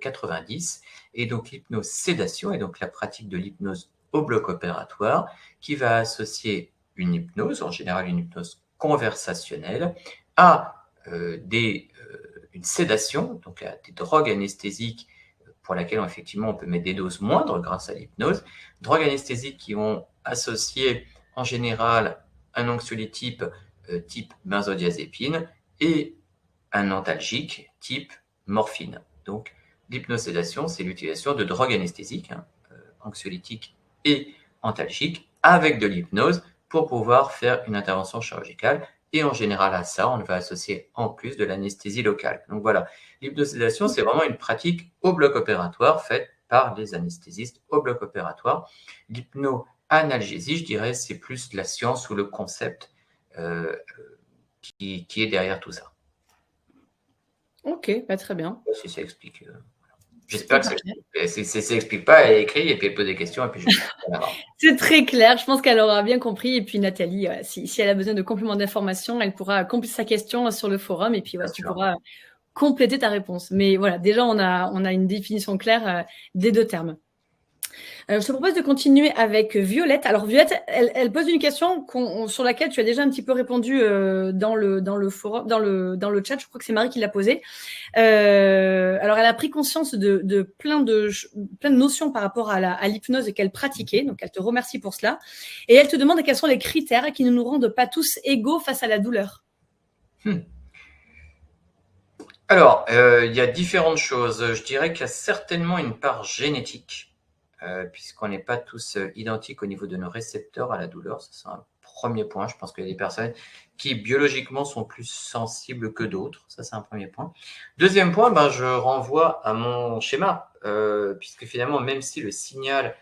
S2: 90. Et donc l'hypnosédation est donc la pratique de l'hypnose au bloc opératoire qui va associer une hypnose, en général une hypnose conversationnelle, à une sédation, donc à des drogues anesthésiques pour laquelle effectivement on peut mettre des doses moindres grâce à l'hypnose, drogues anesthésiques qui vont associer en général un anxiolytique type benzodiazépine et un antalgique type morphine. Donc l'hypnosédation, c'est l'utilisation de drogues anesthésiques, anxiolytiques et antalgiques, avec de l'hypnose pour pouvoir faire une intervention chirurgicale. Et en général, à ça, on va associer en plus de l'anesthésie locale. Donc voilà, l'hypnosédation, c'est vraiment une pratique au bloc opératoire faite par les anesthésistes au bloc opératoire. L'hypnoanalgésie, je dirais, c'est plus la science ou le concept qui est derrière tout ça.
S1: Ok, très bien.
S2: Si ça explique. J'espère que ça explique pas, elle écrit et puis elle pose des questions et puis je
S1: C'est très clair, je pense qu'elle aura bien compris. Et puis Nathalie, si elle a besoin de compléments d'information, elle pourra compléter sa question sur le forum et puis tu pourras compléter ta réponse. Mais voilà, déjà on a une définition claire des deux termes. Je te propose de continuer avec Violette. Alors Violette, elle pose une question sur laquelle tu as déjà un petit peu répondu dans le forum, dans le chat. Je crois que c'est Marie qui l'a posée. Alors elle a pris conscience de plein de notions par rapport à l'hypnose qu'elle pratiquait. Donc elle te remercie pour cela. Et elle te demande quels sont les critères qui ne nous rendent pas tous égaux face à la douleur.
S2: Alors, il y a différentes choses. Je dirais qu'il y a certainement une part génétique. Puisqu'on n'est pas tous identiques au niveau de nos récepteurs à la douleur. Ça, c'est un premier point. Je pense qu'il y a des personnes qui, biologiquement, sont plus sensibles que d'autres. Ça, c'est un premier point. Deuxième point, je renvoie à mon schéma, puisque finalement, même si le signal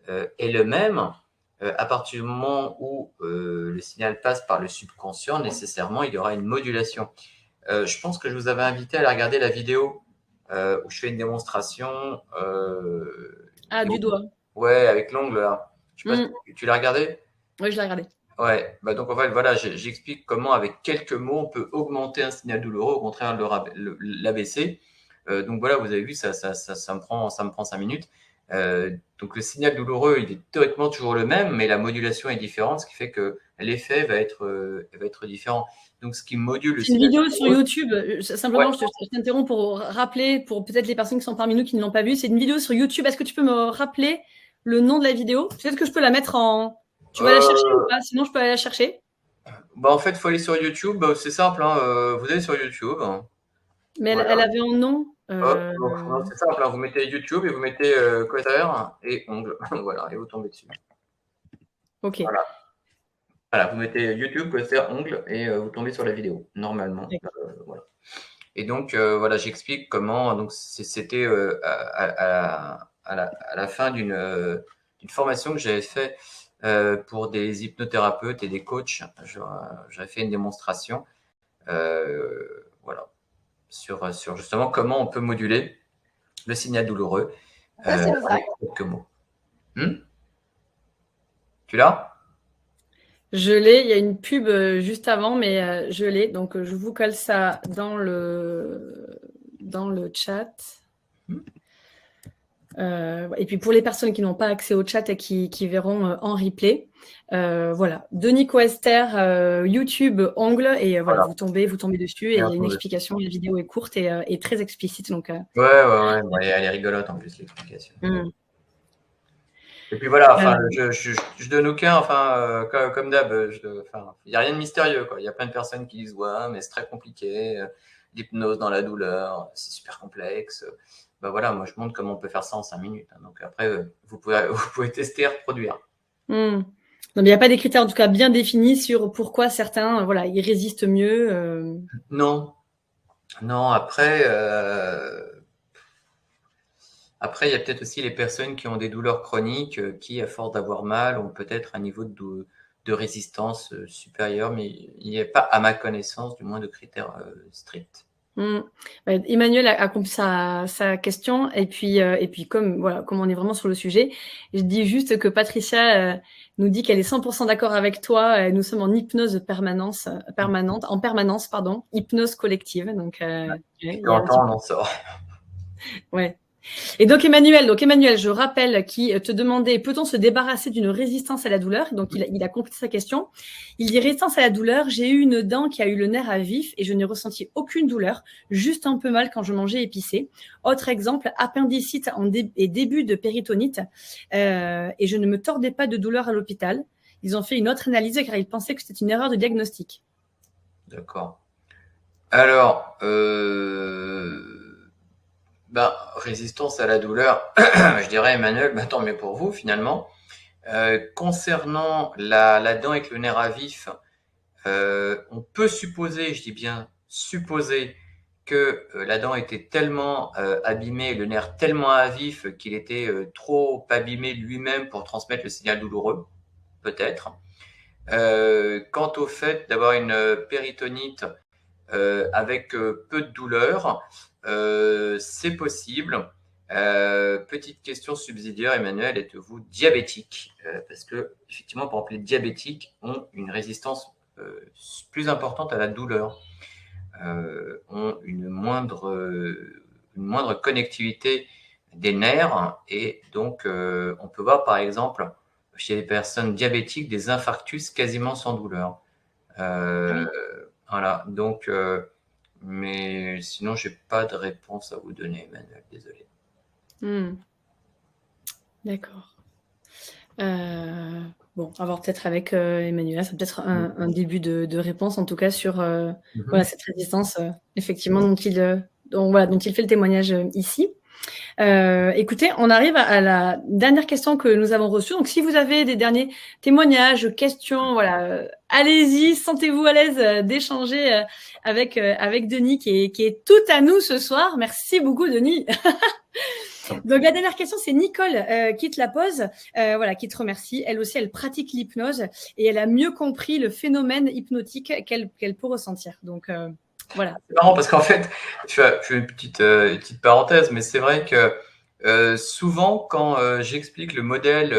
S2: est le même, à partir du moment où le signal passe par le subconscient, nécessairement, il y aura une modulation. Je pense que je vous avais invité à aller regarder la vidéo où je fais une démonstration
S1: du doigt.
S2: Ouais, avec l'ongle là. Je sais pas si tu l'as regardé?
S1: Oui, je l'ai regardé.
S2: Ouais, donc en fait, voilà, j'explique comment avec quelques mots on peut augmenter un signal douloureux, au contraire l'abaisser. Donc voilà, vous avez vu, ça me prend 5 minutes. Donc le signal douloureux, il est théoriquement toujours le même, mais la modulation est différente, ce qui fait que l'effet va être différent. Donc ce qui module.
S1: C'est une vidéo sur YouTube. Simplement, ouais. Je t'interromps pour rappeler, pour peut-être les personnes qui sont parmi nous qui ne l'ont pas vue, c'est une vidéo sur YouTube. Est-ce que tu peux me rappeler le nom de la vidéo? Peut-être que je peux la mettre en... Tu vas la chercher ou pas? Sinon, je peux aller la chercher.
S2: En fait, il faut aller sur YouTube. C'est simple. Vous allez sur YouTube.
S1: Mais voilà. Elle avait un nom.
S2: C'est simple. Vous mettez YouTube et vous mettez cutter et ongle. Voilà, et vous tombez dessus.
S1: Ok.
S2: Voilà, vous mettez YouTube, cutter, ongle et vous tombez sur la vidéo, normalement. Voilà. Et donc, voilà, j'explique comment. Donc, c'était à la fin d'une formation que j'avais fait pour des hypnothérapeutes et des coachs. J'avais fait une démonstration, voilà, sur justement comment on peut moduler le signal douloureux avec quelques mots. Tu l'as?
S1: Je l'ai, il y a une pub juste avant, mais je l'ai. Donc, je vous colle ça dans le chat. Et puis pour les personnes qui n'ont pas accès au chat et qui verront en replay, voilà, Denis Coester, YouTube, ongle, et voilà, vous tombez dessus, et il y a une explication, la vidéo est courte et très explicite. Donc,
S2: ouais. Elle est rigolote en plus, l'explication. Et puis voilà, enfin, je donne aucun, enfin, comme d'hab, enfin, il n'y a rien de mystérieux, quoi. Il y a plein de personnes qui disent, ouais, mais c'est très compliqué, l'hypnose dans la douleur, c'est super complexe. Bah voilà, moi je montre comment on peut faire ça en 5 minutes. Hein. Donc après, vous pouvez tester et reproduire.
S1: Donc, il n'y a pas des critères en tout cas bien définis sur pourquoi certains, voilà, ils résistent mieux.
S2: Non, après, il y a peut-être aussi les personnes qui ont des douleurs chroniques, qui, à force d'avoir mal, ont peut-être un niveau de résistance supérieur, mais il n'y a pas, à ma connaissance, du moins, de critères stricts.
S1: Emmanuel a compris sa question, et puis comme on est vraiment sur le sujet, je dis juste que Patricia nous dit qu'elle est 100% d'accord avec toi. Nous sommes en hypnose permanente, hypnose collective. Donc,
S2: on en sort.
S1: Ouais. Et donc Emmanuel, je rappelle, qui te demandait, peut-on se débarrasser d'une résistance à la douleur? Donc il a compris sa question. Il dit, résistance à la douleur, j'ai eu une dent qui a eu le nerf à vif et je n'ai ressenti aucune douleur, juste un peu mal quand je mangeais épicé. Autre exemple, appendicite et début de péritonite, et je ne me tordais pas de douleur à l'hôpital. Ils ont fait une autre analyse car ils pensaient que c'était une erreur de diagnostic.
S2: D'accord. Alors, résistance à la douleur, je dirais, Emmanuel, tant mieux pour vous finalement. Concernant la dent avec le nerf à vif, on peut supposer, je dis bien supposer, que la dent était tellement abîmée, le nerf tellement à vif qu'il était trop abîmé lui-même pour transmettre le signal douloureux, peut-être. Quant au fait d'avoir une péritonite avec peu de douleur, c'est possible. Petite question subsidiaire, Emmanuel, êtes-vous diabétique? Parce que, effectivement, par exemple, les diabétiques ont une résistance plus importante à la douleur, ont une moindre connectivité des nerfs, et donc on peut voir par exemple chez les personnes diabétiques des infarctus quasiment sans douleur. Voilà, donc mais sinon j'ai pas de réponse à vous donner, Emmanuel, désolé.
S1: D'accord. Bon, on va voir peut-être avec Emmanuel, c'est peut-être un début de réponse, en tout cas, sur voilà, cette résistance, effectivement, dont il fait le témoignage ici. Écoutez, on arrive à la dernière question que nous avons reçue. Donc, si vous avez des derniers témoignages, questions, voilà, allez-y, sentez-vous à l'aise d'échanger avec Denis, qui est tout à nous ce soir. Merci beaucoup, Denis. Donc, la dernière question, c'est Nicole qui te la pose, voilà, qui te remercie. Elle aussi, elle pratique l'hypnose et elle a mieux compris le phénomène hypnotique qu'elle peut ressentir. Donc, voilà.
S2: C'est marrant parce qu'en fait, je fais une petite parenthèse, mais c'est vrai que souvent, quand j'explique le modèle,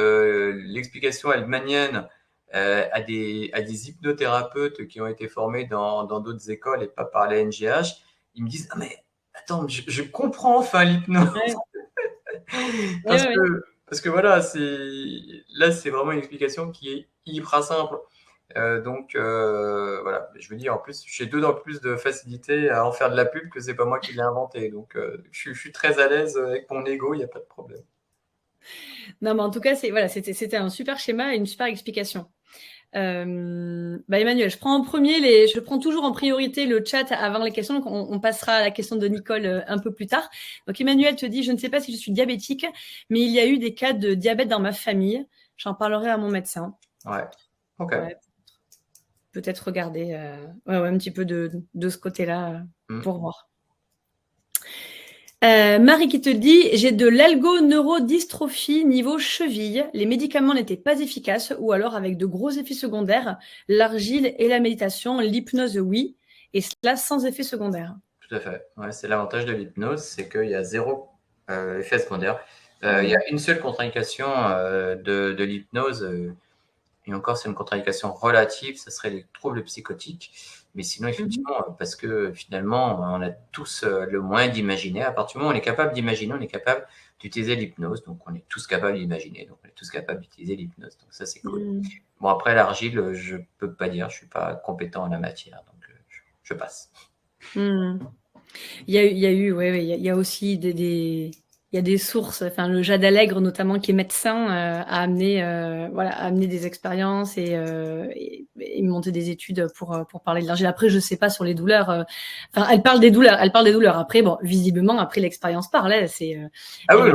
S2: l'explication hahnemannienne à des hypnothérapeutes qui ont été formés dans d'autres écoles et pas par la NGH, ils me disent « Ah mais attends, je comprends enfin l'hypnose !» Parce que voilà, c'est vraiment une explication qui est hyper simple. Donc voilà, je veux dire, en plus, j'ai d'autant plus de facilité à en faire de la pub que c'est pas moi qui l'ai inventé. Donc je suis très à l'aise avec mon ego, il n'y a pas de problème.
S1: Non, mais en tout cas, c'était un super schéma et une super explication. Emmanuel, je prends toujours en priorité le chat avant les questions, donc on passera à la question de Nicole un peu plus tard. Donc Emmanuel te dit, je ne sais pas si je suis diabétique, mais il y a eu des cas de diabète dans ma famille. J'en parlerai à mon médecin.
S2: Ouais, ok.
S1: Ouais, peut-être regarder un petit peu de ce côté-là pour voir. Marie qui te dit, j'ai de l'algoneurodystrophie niveau cheville. Les médicaments n'étaient pas efficaces ou alors avec de gros effets secondaires. L'argile et la méditation, l'hypnose, oui, et cela sans effet secondaire.
S2: Tout à fait. Ouais, c'est l'avantage de l'hypnose, c'est qu'il y a zéro effet secondaire. Il y a une seule contre-indication de l'hypnose, et encore c'est une contre-indication relative, ce serait les troubles psychotiques. Mais sinon,
S1: Mhm.
S2: effectivement, parce que finalement, on a tous le moyen d'imaginer. À partir du moment où on est capable d'imaginer, on est capable d'utiliser l'hypnose. Donc, on est tous capables d'imaginer. Donc, on est tous capables d'utiliser l'hypnose. Donc, ça, c'est cool.
S1: Mhm.
S2: Bon, après, l'argile, je peux pas dire. Je suis pas compétent en la matière. Donc, je passe.
S1: Mhm. Il y a eu, ouais, il y a aussi il y a des sources. Enfin, le Jade Allègre, notamment, qui est médecin, a amené, voilà, a amené des expériences et monté des études pour parler de l'argile. Après, je sais pas sur les douleurs. Enfin, elle parle des douleurs. Elle parle des douleurs. Après, bon, visiblement, après l'expérience parle.
S2: Ah oui,
S1: Elle est-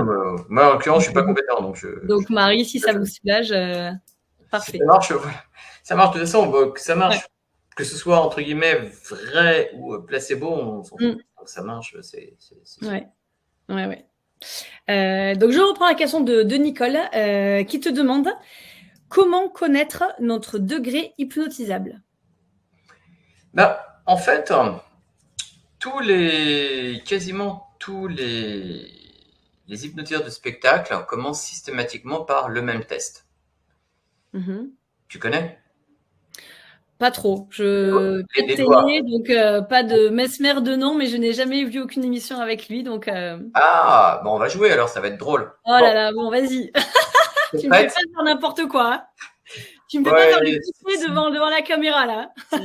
S2: moi, en l'occurrence, je suis pas compétent.
S1: Donc, Marie, si ça vous soulage,
S2: Si
S1: parfait.
S2: ça marche, voilà. Ça marche de toute façon, que ça
S1: Ouais.
S2: marche, que ce soit entre guillemets vrai ou placebo, on s'en fout.
S1: Mm.
S2: Donc, ça marche, c'est super.
S1: Ouais. Ouais, ouais. Donc, je reprends la question de Nicole qui te demande comment connaître notre degré hypnotisable.
S2: Bah, en fait, quasiment tous les hypnotiseurs de spectacle commencent systématiquement par le même test.
S1: Mhm.
S2: Tu connais?
S1: Pas trop. Je pas de
S2: Les doigts.
S1: télé, donc pas de Mesmer de nom, mais je n'ai jamais vu aucune émission avec lui. Donc,
S2: Ah, bon, on va jouer alors, ça va être drôle.
S1: oh
S2: Bon,
S1: là là, bon, vas-y.
S2: t'es
S1: Tu me fais pas
S2: prête?
S1: faire n'importe quoi, hein. Tu me fais pas faire le
S2: Ouais,
S1: poussé devant la caméra, là.
S2: si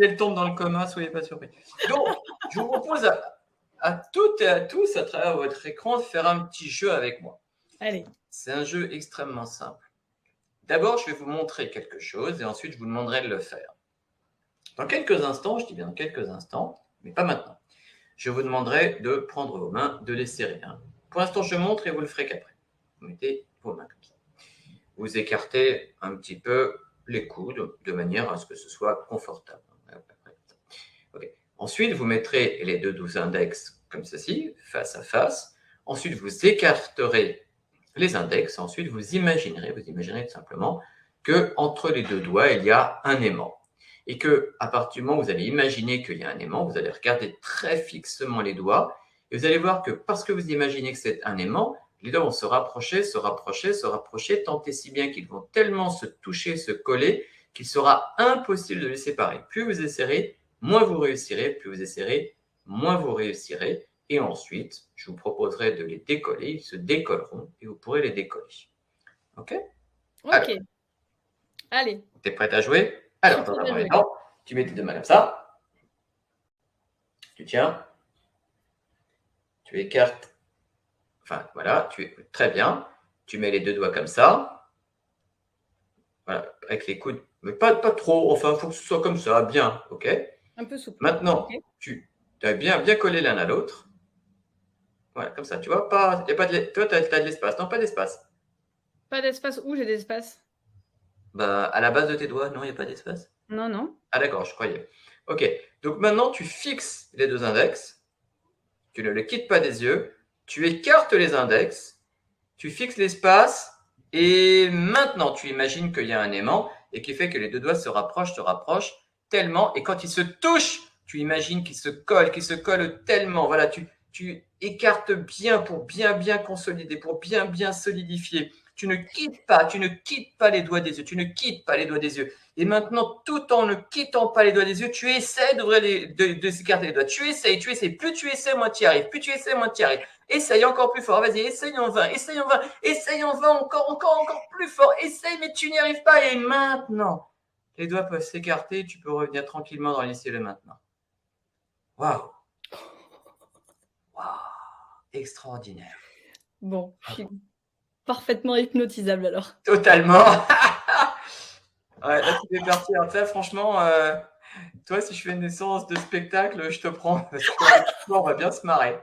S2: elle tombe dans le coma, soyez pas surpris. Donc, je vous propose à toutes et à tous, à travers votre écran, de faire un petit jeu avec moi.
S1: Allez.
S2: C'est un jeu extrêmement simple. D'abord, je vais vous montrer quelque chose et ensuite, je vous demanderai de le faire. Dans quelques instants, je dis bien dans quelques instants, mais pas maintenant, je vous demanderai de prendre vos mains, de les serrer. Pour l'instant, je montre et vous le ferez qu'après. Vous mettez vos mains comme ça. Vous écartez un petit peu les coudes de manière à ce que ce soit confortable. Okay. Ensuite, vous mettrez les deux doigts index comme ceci, face à face. Ensuite, vous écarterez les index. Ensuite, vous imaginerez tout simplement que entre les deux doigts, il y a un aimant. Et que, à partir du moment où vous allez imaginer qu'il y a un aimant, vous allez regarder très fixement les doigts et vous allez voir que parce que vous imaginez que c'est un aimant, les doigts vont se rapprocher, se rapprocher, se rapprocher, tant et si bien qu'ils vont tellement se toucher, se coller, qu'il sera impossible de les séparer. Plus vous essaierez, moins vous réussirez, plus vous essaierez, moins vous réussirez. Et ensuite, je vous proposerai de les décoller. Ils se décolleront et vous pourrez les décoller. OK? Alors,
S1: Ok. Allez.
S2: tu es prête à jouer?
S1: Je suis
S2: Alors, dans
S1: prête
S2: un
S1: à
S2: premier
S1: jouer.
S2: temps, tu mets tes deux mains comme ça. Tu tiens. Tu écartes. Enfin, voilà. Très bien. Tu mets les deux doigts comme ça. Voilà, avec les coudes. Mais pas trop. Enfin, il faut que ce soit comme ça. Bien. OK?
S1: Un peu souple.
S2: Maintenant,
S1: Ok.
S2: tu as bien collé l'un à l'autre. Voilà, comme ça. Tu vois, toi, tu as de l'espace. Non, pas d'espace.
S1: Pas d'espace où j'ai d'espace?
S2: Bah, à la base de tes doigts, non, il n'y a pas d'espace.
S1: Non, non.
S2: Ah d'accord, je croyais. Ok, donc maintenant tu fixes les deux index, tu ne les quittes pas des yeux, tu écartes les index, tu fixes l'espace et maintenant tu imagines qu'il y a un aimant et qui fait que les deux doigts se rapprochent tellement et quand ils se touchent, tu imagines qu'ils se collent tellement. Voilà, tu écartes bien pour bien consolider, pour bien solidifier. Tu ne quittes pas les doigts des yeux, tu ne quittes pas les doigts des yeux. Et maintenant, tout en ne quittant pas les doigts des yeux, tu essaies de s'écarter les doigts. Tu essaies. Plus tu essaies, moins tu y arrives. Plus tu essaies, moins tu y arrives. Essaye encore plus fort. Vas-y, essaye en vain, encore plus fort. Essaye, mais tu n'y arrives pas. Et maintenant, les doigts peuvent s'écarter. Tu peux revenir tranquillement dans l'ici et le maintenant. Waouh! Waouh! Extraordinaire.
S1: Bon, je suis parfaitement hypnotisable alors.
S2: Totalement. Ouais, là, tu es parti. Alors, ça, franchement, toi, si je fais une séance de spectacle, je te prends parce qu'on va bien se marrer.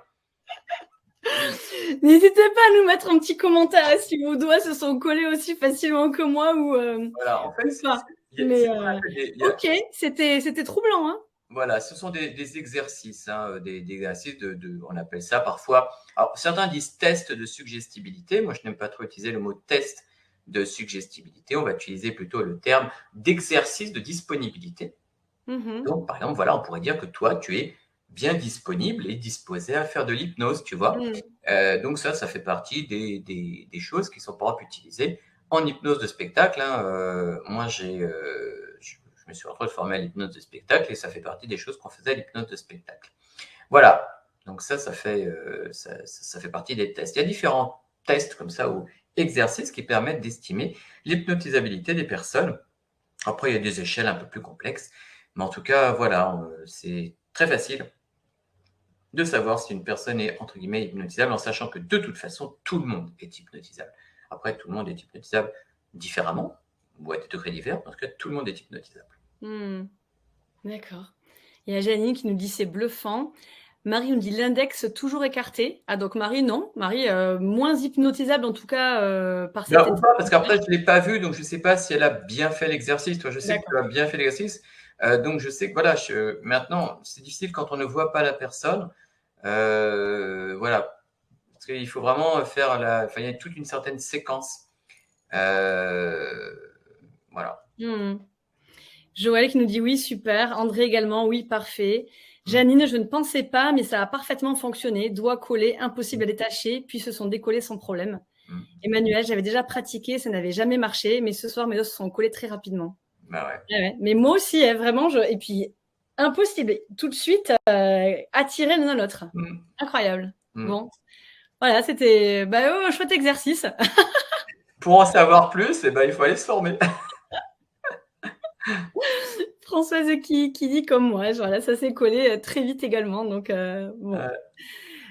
S1: N'hésitez pas à nous mettre un petit commentaire si vos doigts se sont collés aussi facilement que moi ou
S2: Voilà, en fait,
S1: pas.
S2: c'est
S1: Mais
S2: ce qu'on appelle
S1: ok, c'était troublant, hein.
S2: voilà, ce sont des exercices, des exercices on appelle ça parfois. Alors, certains disent test de suggestibilité. Moi, je n'aime pas trop utiliser le mot test de suggestibilité. On va utiliser plutôt le terme d'exercice de disponibilité.
S1: Mhm.
S2: Donc, par exemple, voilà, on pourrait dire que toi, tu es bien disponible et disposé à faire de l'hypnose, tu vois. Donc, ça fait partie des choses qui sont par exemple utilisées en hypnose de spectacle. Moi, je me suis retrouvé formé à l'hypnose de spectacle et ça fait partie des choses qu'on faisait à l'hypnose de spectacle. Voilà, donc ça fait partie des tests. Il y a différents tests comme ça ou exercices qui permettent d'estimer l'hypnotisabilité des personnes. Après, il y a des échelles un peu plus complexes, mais en tout cas, voilà, c'est très facile de savoir si une personne est, entre guillemets, hypnotisable, en sachant que de toute façon, tout le monde est hypnotisable. Après, tout le monde est hypnotisable différemment, ou à des degrés divers, parce que tout le monde est hypnotisable.
S1: D'accord. Il y a Janine qui nous dit c'est bluffant. Marie nous dit l'index toujours écarté. Ah, donc Marie, non. Marie, moins hypnotisable en tout cas par cette
S2: Ou pas, parce qu'après, je ne l'ai pas vu, donc je ne sais pas si elle a bien fait l'exercice. Toi, je sais que tu as bien fait l'exercice. Donc, je sais que voilà, maintenant, c'est difficile quand on ne voit pas la personne. Voilà. Parce qu'il faut vraiment faire il y a toute une certaine séquence. Voilà.
S1: Joël qui nous dit oui, super. André également, oui, parfait. Janine, je ne pensais pas, mais ça a parfaitement fonctionné. Doigts collés, impossible à détacher, puis se sont décollés sans problème. Emmanuel, j'avais déjà pratiqué, ça n'avait jamais marché, mais ce soir, mes os se sont collés très rapidement.
S2: Bah ouais.
S1: Ouais. Mais moi aussi, vraiment, et puis impossible, tout de suite, attirer l'un à l'autre. Incroyable. Bon, voilà, c'était un chouette exercice.
S2: Pour en savoir plus, il faut aller se former.
S1: Françoise qui dit comme moi, voilà, ça s'est collé très vite également. Donc, bon.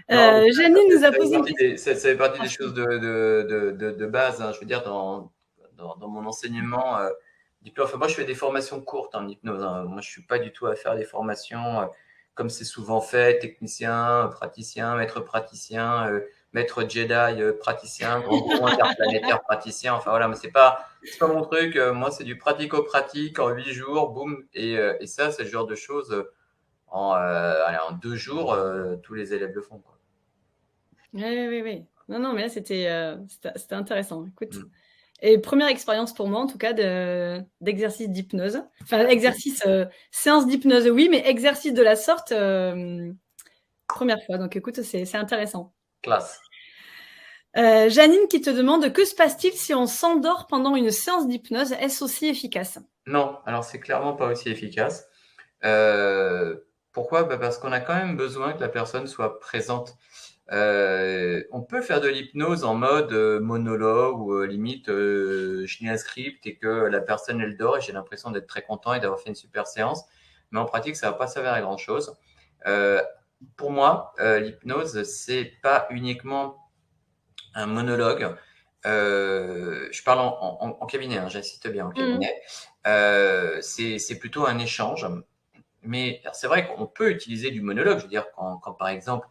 S1: Janine nous a posé une question.
S2: Ça fait partie des choses de base. Hein. Je veux dire, dans mon enseignement, moi, je fais des formations courtes en hypnose. Hein. Moi, je ne suis pas du tout à faire des formations comme c'est souvent fait, technicien, praticien, maître Jedi, praticien, grand interplanétaire praticien. Enfin voilà, mais c'est pas mon truc. Moi, c'est du pratico-pratique en 8 jours, boum. Et ça, c'est le genre de choses en 2 jours, tous les élèves le font. Quoi.
S1: Oui. Non, mais là, c'était intéressant. Écoute. Et première expérience pour moi, en tout cas, d'exercice d'hypnose. Enfin, exercice, séance d'hypnose, oui, mais exercice de la sorte, première fois. Donc, écoute, c'est intéressant.
S2: Classe.
S1: Janine qui te demande, que se passe-t-il si on s'endort pendant une séance d'hypnose? Est-ce aussi efficace?
S2: Non, alors c'est clairement pas aussi efficace. Pourquoi? Parce qu'on a quand même besoin que la personne soit présente. On peut faire de l'hypnose en mode monologue ou limite je lis un script et que la personne elle dort et j'ai l'impression d'être très content et d'avoir fait une super séance, mais en pratique ça va pas servir à grand chose. Pour moi, l'hypnose c'est pas uniquement un monologue. Je parle en cabinet, hein, j'insiste bien en cabinet. C'est plutôt un échange. Mais c'est vrai qu'on peut utiliser du monologue. Je veux dire, quand par exemple,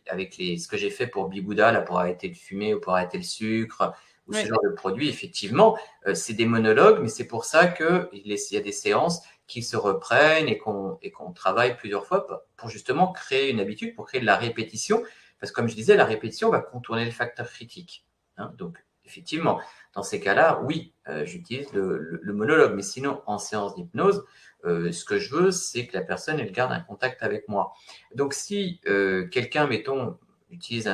S2: avec ce que j'ai fait pour Bigouda, là, pour arrêter de fumer ou pour arrêter le sucre, ou ce genre de produit, effectivement, c'est des monologues, mais c'est pour ça qu'il y a des séances qui se reprennent et qu'on travaille plusieurs fois pour justement créer une habitude, pour créer de la répétition. Parce que comme je disais, la répétition va contourner le facteur critique. Hein, donc, effectivement, dans ces cas-là, oui, j'utilise le monologue. Mais sinon, en séance d'hypnose, ce que je veux, c'est que la personne, elle garde un contact avec moi. Donc, si quelqu'un, mettons, utilise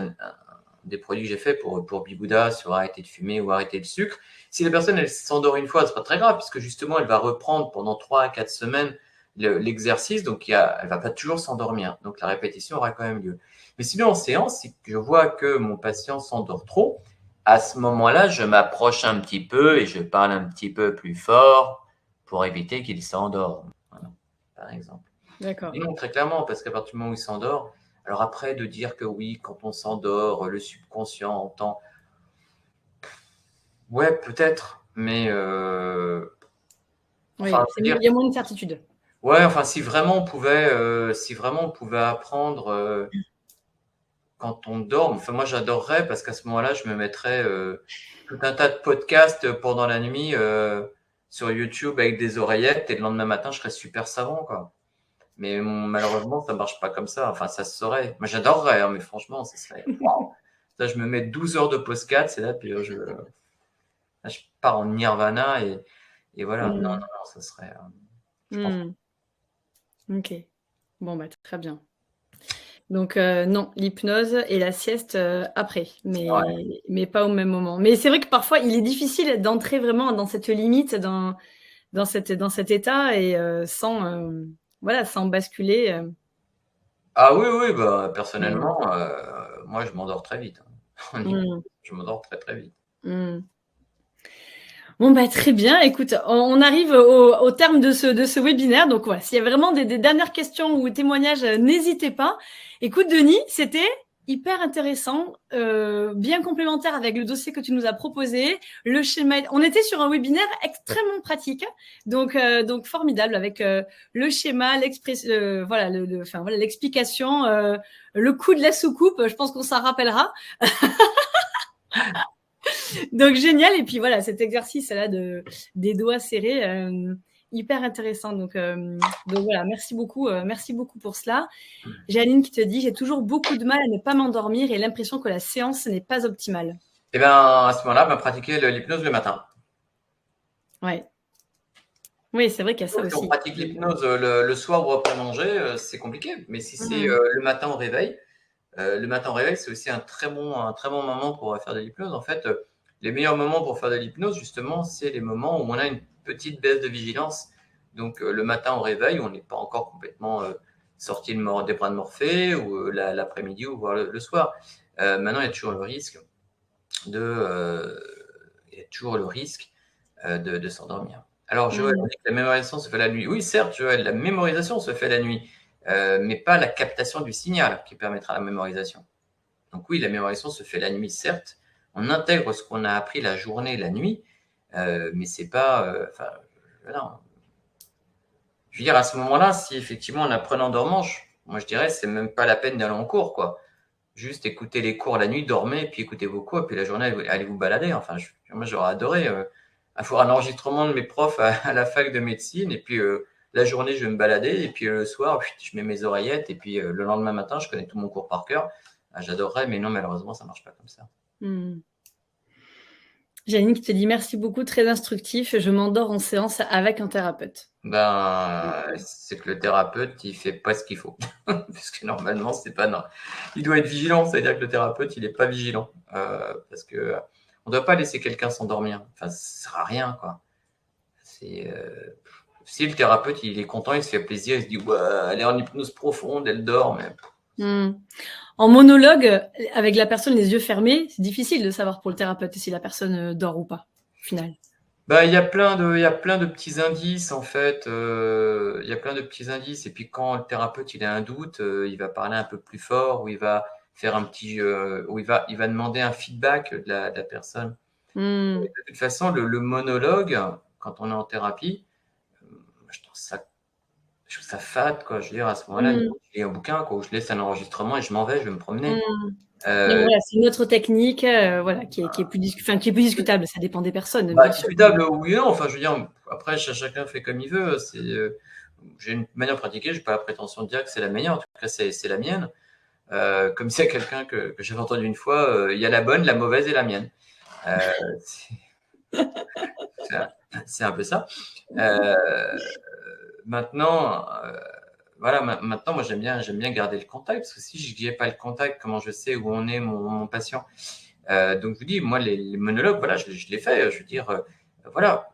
S2: des produits que j'ai fait pour Bigouda sur arrêter de fumer ou arrêter le sucre, si la personne, elle s'endort une fois, ce n'est pas très grave, puisque justement, elle va reprendre pendant 3 à 4 semaines l'exercice, donc elle ne va pas toujours s'endormir. Donc, la répétition aura quand même lieu. Mais sinon, en séance, si je vois que mon patient s'endort trop, à ce moment-là, je m'approche un petit peu et je parle un petit peu plus fort pour éviter qu'il s'endorme, voilà, par exemple.
S1: D'accord.
S2: Et non, très clairement, parce qu'à partir du moment où il s'endort, alors après, de dire que oui, quand on s'endort, le subconscient entend. Ouais, peut-être, mais.
S1: Oui, il y a moins de certitude.
S2: Ouais, enfin, si vraiment on pouvait apprendre quand on dort, enfin, moi j'adorerais parce qu'à ce moment-là, je me mettrais tout un tas de podcasts pendant la nuit sur YouTube avec des oreillettes et le lendemain matin, je serais super savant, quoi. Mais malheureusement, ça marche pas comme ça. Enfin, ça se saurait. Moi, j'adorerais, hein, mais franchement, ça serait. Wow. Là, je me mets 12 heures de podcast, c'est là, puis là, je pars en nirvana et voilà. Non, ça serait. Je pense.
S1: Ok. Bon, très bien. Donc, non, l'hypnose et la sieste après, mais pas au même moment. Mais c'est vrai que parfois, il est difficile d'entrer vraiment dans cette limite, dans cet état et sans basculer.
S2: Ah oui, oui, bah, personnellement, moi, je m'endors très vite.
S1: Mmh.
S2: Je m'endors très, très vite.
S1: Mmh. Bon, bah, très bien. Écoute, on arrive au terme de ce webinaire. Donc, voilà, s'il y a vraiment des dernières questions ou témoignages, n'hésitez pas. Écoute, Denis, c'était hyper intéressant, bien complémentaire avec le dossier que tu nous as proposé, le schéma. On était sur un webinaire extrêmement pratique, donc formidable avec le schéma, l'explication, le coup de la soucoupe. Je pense qu'on s'en rappellera. Donc génial. Et puis voilà, cet exercice-là des doigts serrés, hyper intéressant. Donc voilà, merci beaucoup pour cela. J'ai Aline qui te dit, j'ai toujours beaucoup de mal à ne pas m'endormir et l'impression que la séance n'est pas optimale.
S2: Et bien, à ce moment-là, pratiquer l'hypnose le matin.
S1: Ouais. Oui, c'est vrai qu'il y a ça
S2: Si on
S1: aussi.
S2: pratique l'hypnose le soir ou après manger, c'est compliqué. Mais si c'est le matin au réveil, c'est aussi un très bon moment pour faire de l'hypnose. En fait, les meilleurs moments pour faire de l'hypnose, justement, c'est les moments où on a une petite baisse de vigilance. Donc, le matin au réveil, on n'est pas encore complètement sorti des bras de Morphée, ou l'après-midi, ou voire le soir. Maintenant, il y a toujours le risque de s'endormir. Alors, Joël, on dit que la mémorisation se fait la nuit. Oui, certes, Joël, la mémorisation se fait la nuit, mais pas la captation du signal qui permettra la mémorisation. Donc oui, la mémorisation se fait la nuit, certes. On intègre ce qu'on a appris la journée, la nuit, mais c'est pas... voilà. Je veux dire, à ce moment-là, si effectivement on apprend en dormant, moi je dirais c'est même pas la peine d'aller en cours, quoi. Juste écoutez les cours la nuit, dormez, puis écoutez vos cours, et puis la journée, allez vous balader. Enfin, moi j'aurais adoré avoir un enregistrement de mes profs à la fac de médecine, et puis la journée je vais me balader, et puis le soir je mets mes oreillettes, et puis le lendemain matin je connais tout mon cours par cœur. J'adorerais, mais non, malheureusement ça marche pas comme ça.
S1: Janine qui te dit merci beaucoup, très instructif. Je m'endors en séance avec un thérapeute.
S2: C'est que le thérapeute, il fait pas ce qu'il faut. Parce que normalement, c'est pas non. Il doit être vigilant, c'est-à-dire que le thérapeute, il est pas vigilant. Parce que on doit pas laisser quelqu'un s'endormir. Enfin, ça sert à rien, quoi. Si le thérapeute, il est content, il se fait plaisir, il se dit, ouais, elle est en hypnose profonde, elle dort, mais...
S1: En monologue, avec la personne les yeux fermés, c'est difficile de savoir pour le thérapeute si la personne dort ou pas, au final.
S2: Il y a plein de petits indices, en fait. Il y a plein de petits indices. Et puis, quand le thérapeute, il a un doute, il va parler un peu plus fort, ou il va faire où il va demander un feedback de la personne. De toute façon, le monologue, quand on est en thérapie, je trouve ça fade, quoi. Je veux dire, à ce moment-là, je lis un bouquin, quoi, où je laisse un enregistrement et je m'en vais, je vais me promener.
S1: Voilà, c'est une autre technique qui est plus discutable. Ça dépend des personnes.
S2: Discutable, oui et non. Enfin, je veux dire, après, chacun fait comme il veut. J'ai une manière de pratiquer, je n'ai pas la prétention de dire que c'est la meilleure. En tout cas, c'est la mienne. Comme c'est quelqu'un que j'avais entendu une fois, il y a la bonne, la mauvaise et la mienne. C'est un peu ça. Maintenant, maintenant, moi, j'aime bien garder le contact, parce que si je n'ai pas le contact, comment je sais où on est mon patient? Donc, je vous dis, moi, les monologues, voilà, je les fais. Je veux dire, voilà,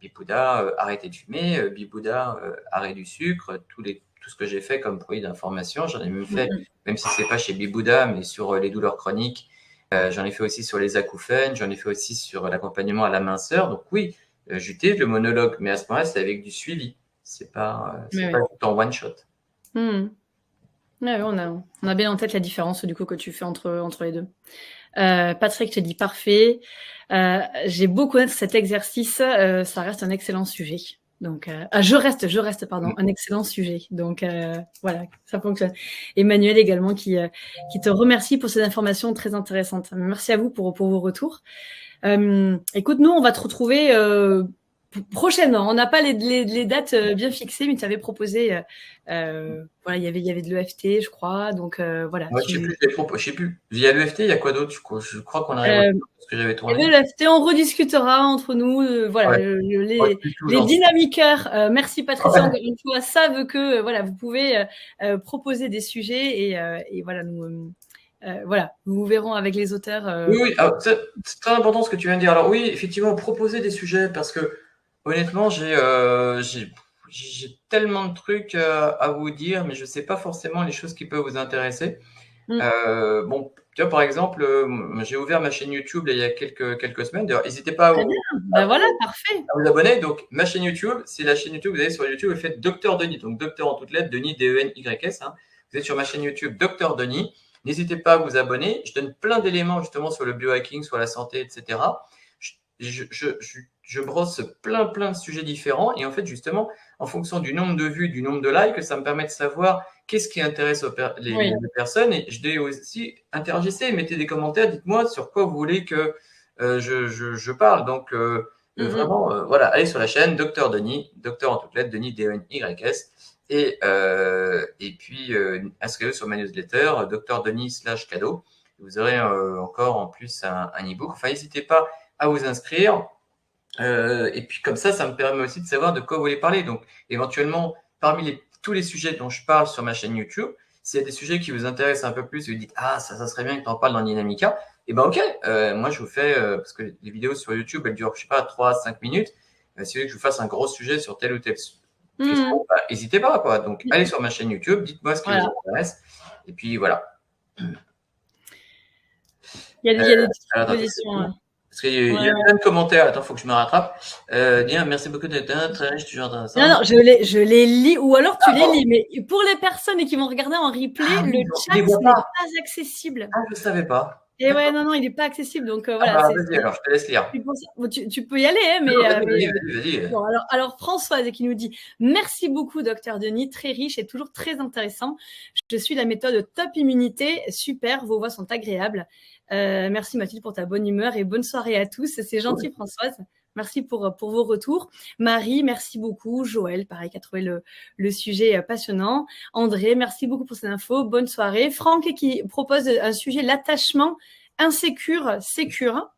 S2: Bibouda, arrêtez de fumer, Bibouda, arrêt du sucre, tout ce que j'ai fait comme produit d'information, j'en ai même fait, même si c'est pas chez Bibouda, mais sur les douleurs chroniques. J'en ai fait aussi sur les acouphènes, j'en ai fait aussi sur l'accompagnement à la minceur. Donc oui, j'utilise le monologue, mais à ce moment-là, c'est avec du suivi. C'est pas tout en one shot.
S1: Ouais, on a bien en tête la différence du coup que tu fais entre les deux. Patrick te dit parfait. J'ai beau connaître cet exercice, ça reste un excellent sujet. Donc, je reste, un excellent sujet. Donc, voilà, ça fonctionne. Emmanuel également qui te remercie pour ces informations très intéressantes. Merci à vous pour vos retours. Écoute, nous, on va te retrouver prochainement. On n'a pas les dates bien fixées, mais tu avais proposé, voilà, il y avait de l'EFT, je crois. Donc, voilà.
S2: Ouais, je sais plus. Il y a l'EFT, il y a quoi d'autre? Je crois qu'on arrive à ce que j'avais tourné.
S1: Il y avait l'EFT, on rediscutera entre nous. Voilà, les dynamiqueurs, merci Patricia, encore une fois, savent que voilà, vous pouvez proposer des sujets et voilà, nous verrons avec les auteurs.
S2: Oui, c'est très important ce que tu viens de dire. Alors oui, effectivement, proposer des sujets, parce que Honnêtement, j'ai tellement de trucs à vous dire, mais je sais pas forcément les choses qui peuvent vous intéresser. Bon, tu vois, par exemple, j'ai ouvert ma chaîne YouTube là, il y a quelques semaines. D'ailleurs, n'hésitez pas
S1: Très bien. Ben voilà, parfait.
S2: à vous abonner. Donc, ma chaîne YouTube, c'est la chaîne YouTube. Vous allez sur YouTube, vous faites Docteur Denis. Donc, Docteur en toutes lettres, Denis, D-E-N-Y-S. Hein. Vous êtes sur ma chaîne YouTube Docteur Denis. N'hésitez pas à vous abonner. Je donne plein d'éléments justement sur le biohacking, sur la santé, etc. Je brosse plein de sujets différents. Et en fait, justement, en fonction du nombre de vues, du nombre de likes, ça me permet de savoir qu'est-ce qui intéresse les personnes. Et je dis aussi, interagissez, mettez des commentaires, dites-moi sur quoi vous voulez que je parle. Donc, vraiment, voilà, allez sur la chaîne Docteur Denis, Docteur en toutes lettres, Denis, D-E-N-Y-S. Et puis, inscrivez-vous sur ma newsletter, Docteur Denis /cadeau. Vous aurez encore en plus un e-book. Enfin, n'hésitez pas à vous inscrire. Et puis comme ça me permet aussi de savoir de quoi vous voulez parler. Donc, éventuellement, parmi tous les sujets dont je parle sur ma chaîne YouTube, s'il y a des sujets qui vous intéressent un peu plus, vous dites « Ah, ça serait bien que tu en parles dans Dynamica », et ben ok, moi je vous fais, parce que les vidéos sur YouTube, elles durent, je sais pas, 3-5 minutes. Si vous voulez que je vous fasse un gros sujet sur tel ou tel question, n'hésitez pas, quoi. Donc, allez sur ma chaîne YouTube, dites-moi ce qui vous intéresse. Et puis, voilà.
S1: Il y a des petites propositions.
S2: Parce qu'il y a plein de commentaires. Attends, il faut que je me rattrape. Bien, merci beaucoup d'être très riche, toujours intéressant.
S1: Non, je les lis, ou alors tu les lis. Mais pour les personnes qui vont regarder en replay, le chat n'est pas accessible.
S2: Ah, je ne savais pas.
S1: Et ouais, non, il n'est pas accessible. Donc voilà.
S2: Vas-y, alors, je te laisse lire.
S1: Tu peux y aller, hein, mais.
S2: Vas-y.
S1: Bon, alors, Françoise qui nous dit « Merci beaucoup, Docteur Denis, très riche et toujours très intéressant. Je suis la méthode Top Immunité. Super, vos voix sont agréables. Merci Mathilde pour ta bonne humeur et bonne soirée à tous. » C'est gentil, Françoise. Merci pour vos retours. Marie, merci beaucoup. Joël, pareil, qui a trouvé le sujet passionnant. André, merci beaucoup pour ces infos. Bonne soirée. Franck qui propose un sujet, l'attachement insécure, sécure.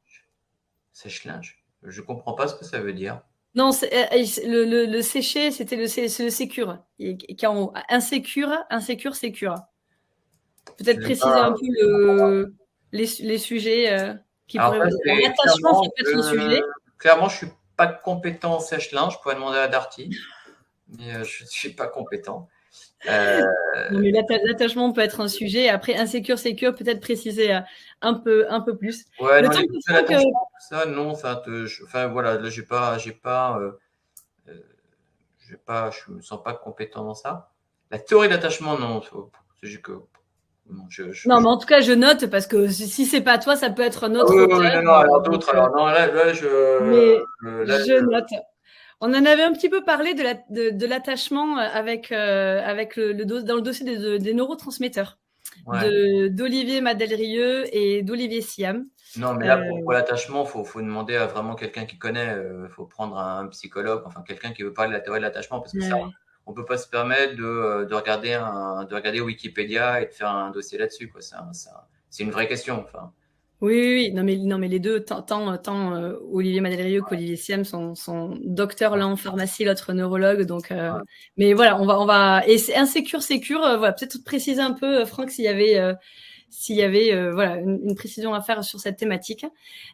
S2: Sèche-linge. Je ne comprends pas ce que ça veut dire.
S1: Non, le séché, c'était le sécure, qui est en haut. Insécure, sécure. Peut-être préciser un peu les sujets qui pourraient... L'attachement, ça peut être un sujet.
S2: Clairement, je ne suis pas compétent en sèche-linge. Je pourrais demander à Darty, mais je ne suis pas compétent.
S1: Non, mais l'attachement peut être un sujet. Après, insécure, sécure, peut-être préciser un peu plus.
S2: Ouais, non, ça, non. Enfin, voilà, là, je me sens pas compétent dans ça. La théorie d'attachement, non. C'est juste que...
S1: Non, mais en tout cas, je note parce que si c'est pas toi, ça peut être un autre
S2: auteur. Non, alors d'autres. Alors, non, là,
S1: je note. On en avait un petit peu parlé de l'attachement avec dans le dossier des neurotransmetteurs d'Olivier Madelrieux et d'Olivier Siam.
S2: Non, mais là, pour l'attachement, faut demander à vraiment quelqu'un qui connaît. Faut prendre un psychologue, enfin quelqu'un qui veut parler de la théorie de l'attachement, parce que ça, on peut pas se permettre de regarder Wikipédia et de faire un dossier là-dessus, quoi. C'est une vraie question. Enfin.
S1: Oui. Non, mais les deux, tant Olivier Madelrieux qu'Olivier Siam sont docteurs, l'un en pharmacie, l'autre neurologue. Donc, mais voilà, on va et c'est insécure, sécure. Voilà, peut-être préciser un peu, Franck, s'il y avait voilà une précision à faire sur cette thématique.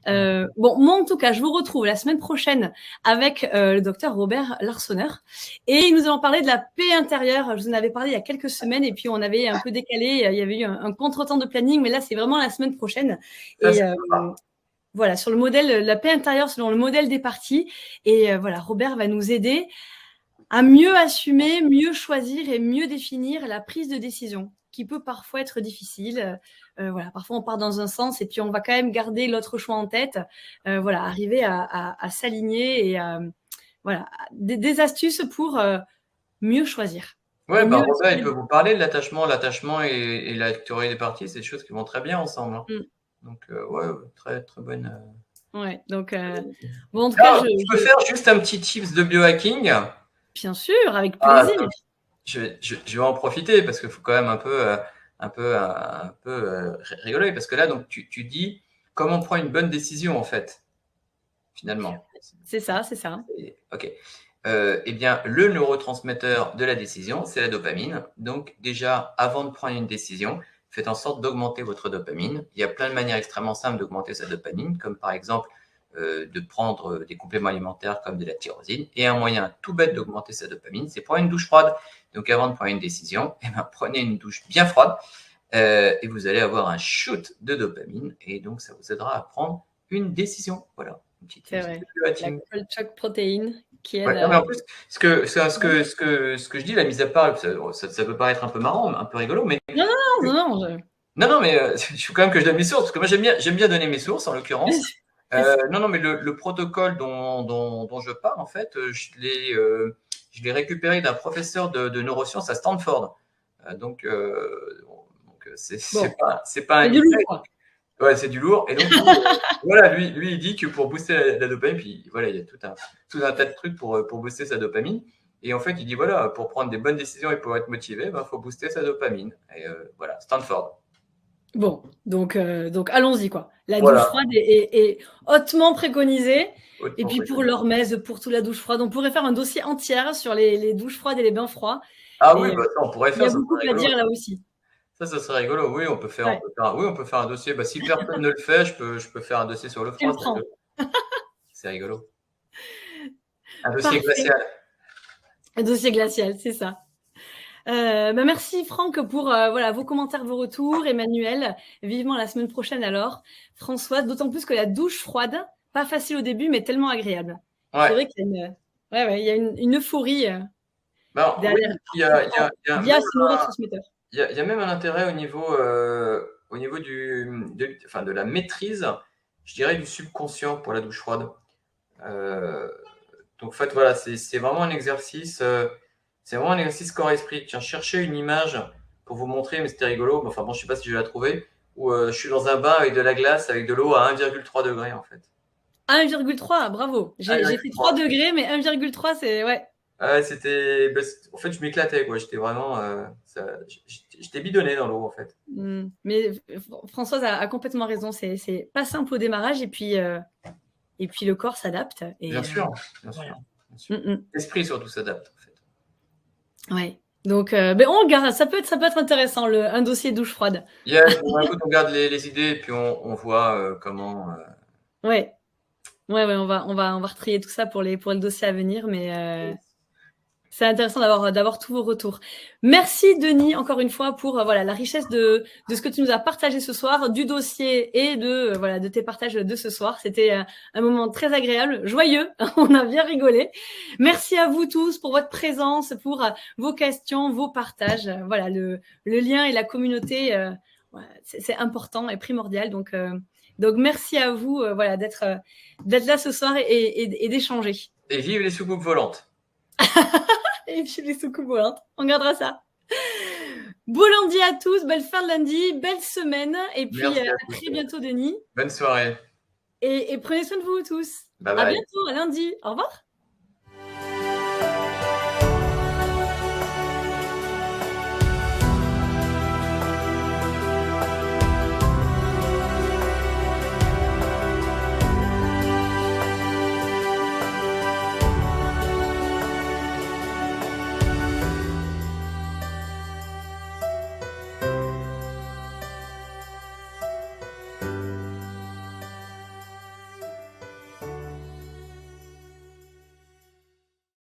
S1: Bon, moi en tout cas, je vous retrouve la semaine prochaine avec le docteur Robert Larsonneur et nous allons parler de la paix intérieure. Je vous en avais parlé il y a quelques semaines et puis on avait un peu décalé. Il y avait eu un contretemps de planning, mais là c'est vraiment la semaine prochaine. Et voilà, sur le modèle, la paix intérieure selon le modèle des parties. Et voilà, Robert va nous aider à mieux assumer, mieux choisir et mieux définir la prise de décision, qui peut parfois être difficile. Voilà, parfois on part dans un sens et puis on va quand même garder l'autre choix en tête. Voilà, arriver à s'aligner et voilà, des astuces pour mieux choir.
S2: Ouais, Robert, il peut vous parler de l'attachement et la théorie des parties, c'est des choses qui vont très bien ensemble. Hein. Donc, ouais, très, très bonne.
S1: Ouais, donc, bon, en tout cas,
S2: je peux faire juste un petit tips de biohacking.
S1: Bien sûr, avec plaisir.
S2: Je vais en profiter parce qu'il faut quand même un peu rigoler, parce que là, donc, tu dis comment on prend une bonne décision, en fait, finalement.
S1: C'est ça.
S2: Ok. Eh bien, le neurotransmetteur de la décision, c'est la dopamine. Donc, déjà, avant de prendre une décision, faites en sorte d'augmenter votre dopamine. Il y a plein de manières extrêmement simples d'augmenter sa dopamine, comme par exemple de prendre des compléments alimentaires comme de la tyrosine. Et un moyen tout bête d'augmenter sa dopamine, c'est prendre une douche froide. Donc avant de prendre une décision, prenez une douche bien froide et vous allez avoir un shoot de dopamine et donc ça vous aidera à prendre une décision. Voilà.
S1: C'est vrai. La cold shock protéine qui aide.
S2: Mais en plus, ce que je dis, la mise à part, ça peut paraître un peu marrant, un peu rigolo, mais non, mais il faut quand même que je donne mes sources, parce que moi j'aime bien donner mes sources en l'occurrence. Non, mais le protocole dont je parle, en fait, je l'ai récupéré d'un professeur de neurosciences à Stanford. Donc c'est pas un.
S1: C'est du lourd, quoi.
S2: Ouais, c'est du lourd. Et donc, voilà, lui, il dit que pour booster la dopamine, puis voilà, il y a tout un tas de trucs pour booster sa dopamine. Et en fait, il dit voilà, pour prendre des bonnes décisions et pour être motivé, il faut booster sa dopamine. Et voilà, Stanford.
S1: Bon, donc allons-y, quoi. La douche froide est hautement préconisée. Et puis pour l'hormèse, pour toute la douche froide, on pourrait faire un dossier entier sur les douches froides et les bains froids.
S2: Ah oui, on pourrait faire
S1: ça. Il y a beaucoup à dire là aussi.
S2: Ça serait rigolo. Oui, on peut faire un dossier. Si personne ne le fait, je peux faire un dossier sur le froid. C'est rigolo. Un dossier glacial.
S1: Un dossier glacial, c'est ça. Merci Franck pour vos commentaires, vos retours. Emmanuel, vivement la semaine prochaine alors. Françoise, d'autant plus que la douche froide, pas facile au début, mais tellement agréable. Ouais. C'est vrai qu'il y a une euphorie derrière.
S2: Il y a même un intérêt au niveau de la maîtrise, je dirais, du subconscient pour la douche froide. Donc en fait, voilà, c'est vraiment un exercice. C'est vraiment un exercice corps-esprit. Tiens, cherchez une image pour vous montrer, mais c'était rigolo. Enfin bon, je sais pas si je vais la trouver. Où je suis dans un bain avec de la glace, avec de l'eau à 1,3 degrés en fait.
S1: 1,3, bravo. J'ai fait 3 degrés, mais 1,3, c'est ouais.
S2: C'était. En fait, je m'éclatais quoi. J'étais vraiment. J'étais bidonné dans l'eau en fait.
S1: Mais Françoise a complètement raison. C'est pas simple au démarrage et puis le corps s'adapte.
S2: Bien sûr. L'esprit surtout s'adapte en fait.
S1: Ouais. Donc, on garde. Ça peut être intéressant, un dossier douche froide.
S2: On garde les idées et puis on voit comment.
S1: Ouais, on va retrier tout ça pour le dossier à venir, mais c'est intéressant d'avoir tous vos retours. Merci Denis, encore une fois, pour la richesse de ce que tu nous as partagé ce soir, du dossier et de tes partages de ce soir. C'était un moment très agréable, joyeux. On a bien rigolé. Merci à vous tous pour votre présence, pour vos questions, vos partages. Voilà, le lien et la communauté, c'est important et primordial. Donc merci à vous d'être là ce soir et d'échanger.
S2: Et vive les soucoupes volantes.
S1: Et puis les soucoupes volantes, on gardera ça. Beau lundi à tous, belle fin de lundi, belle semaine. Et puis à très bientôt Denis.
S2: Bonne soirée.
S1: Et prenez soin de vous tous.
S2: Bye bye.
S1: À bientôt, à lundi. Au revoir.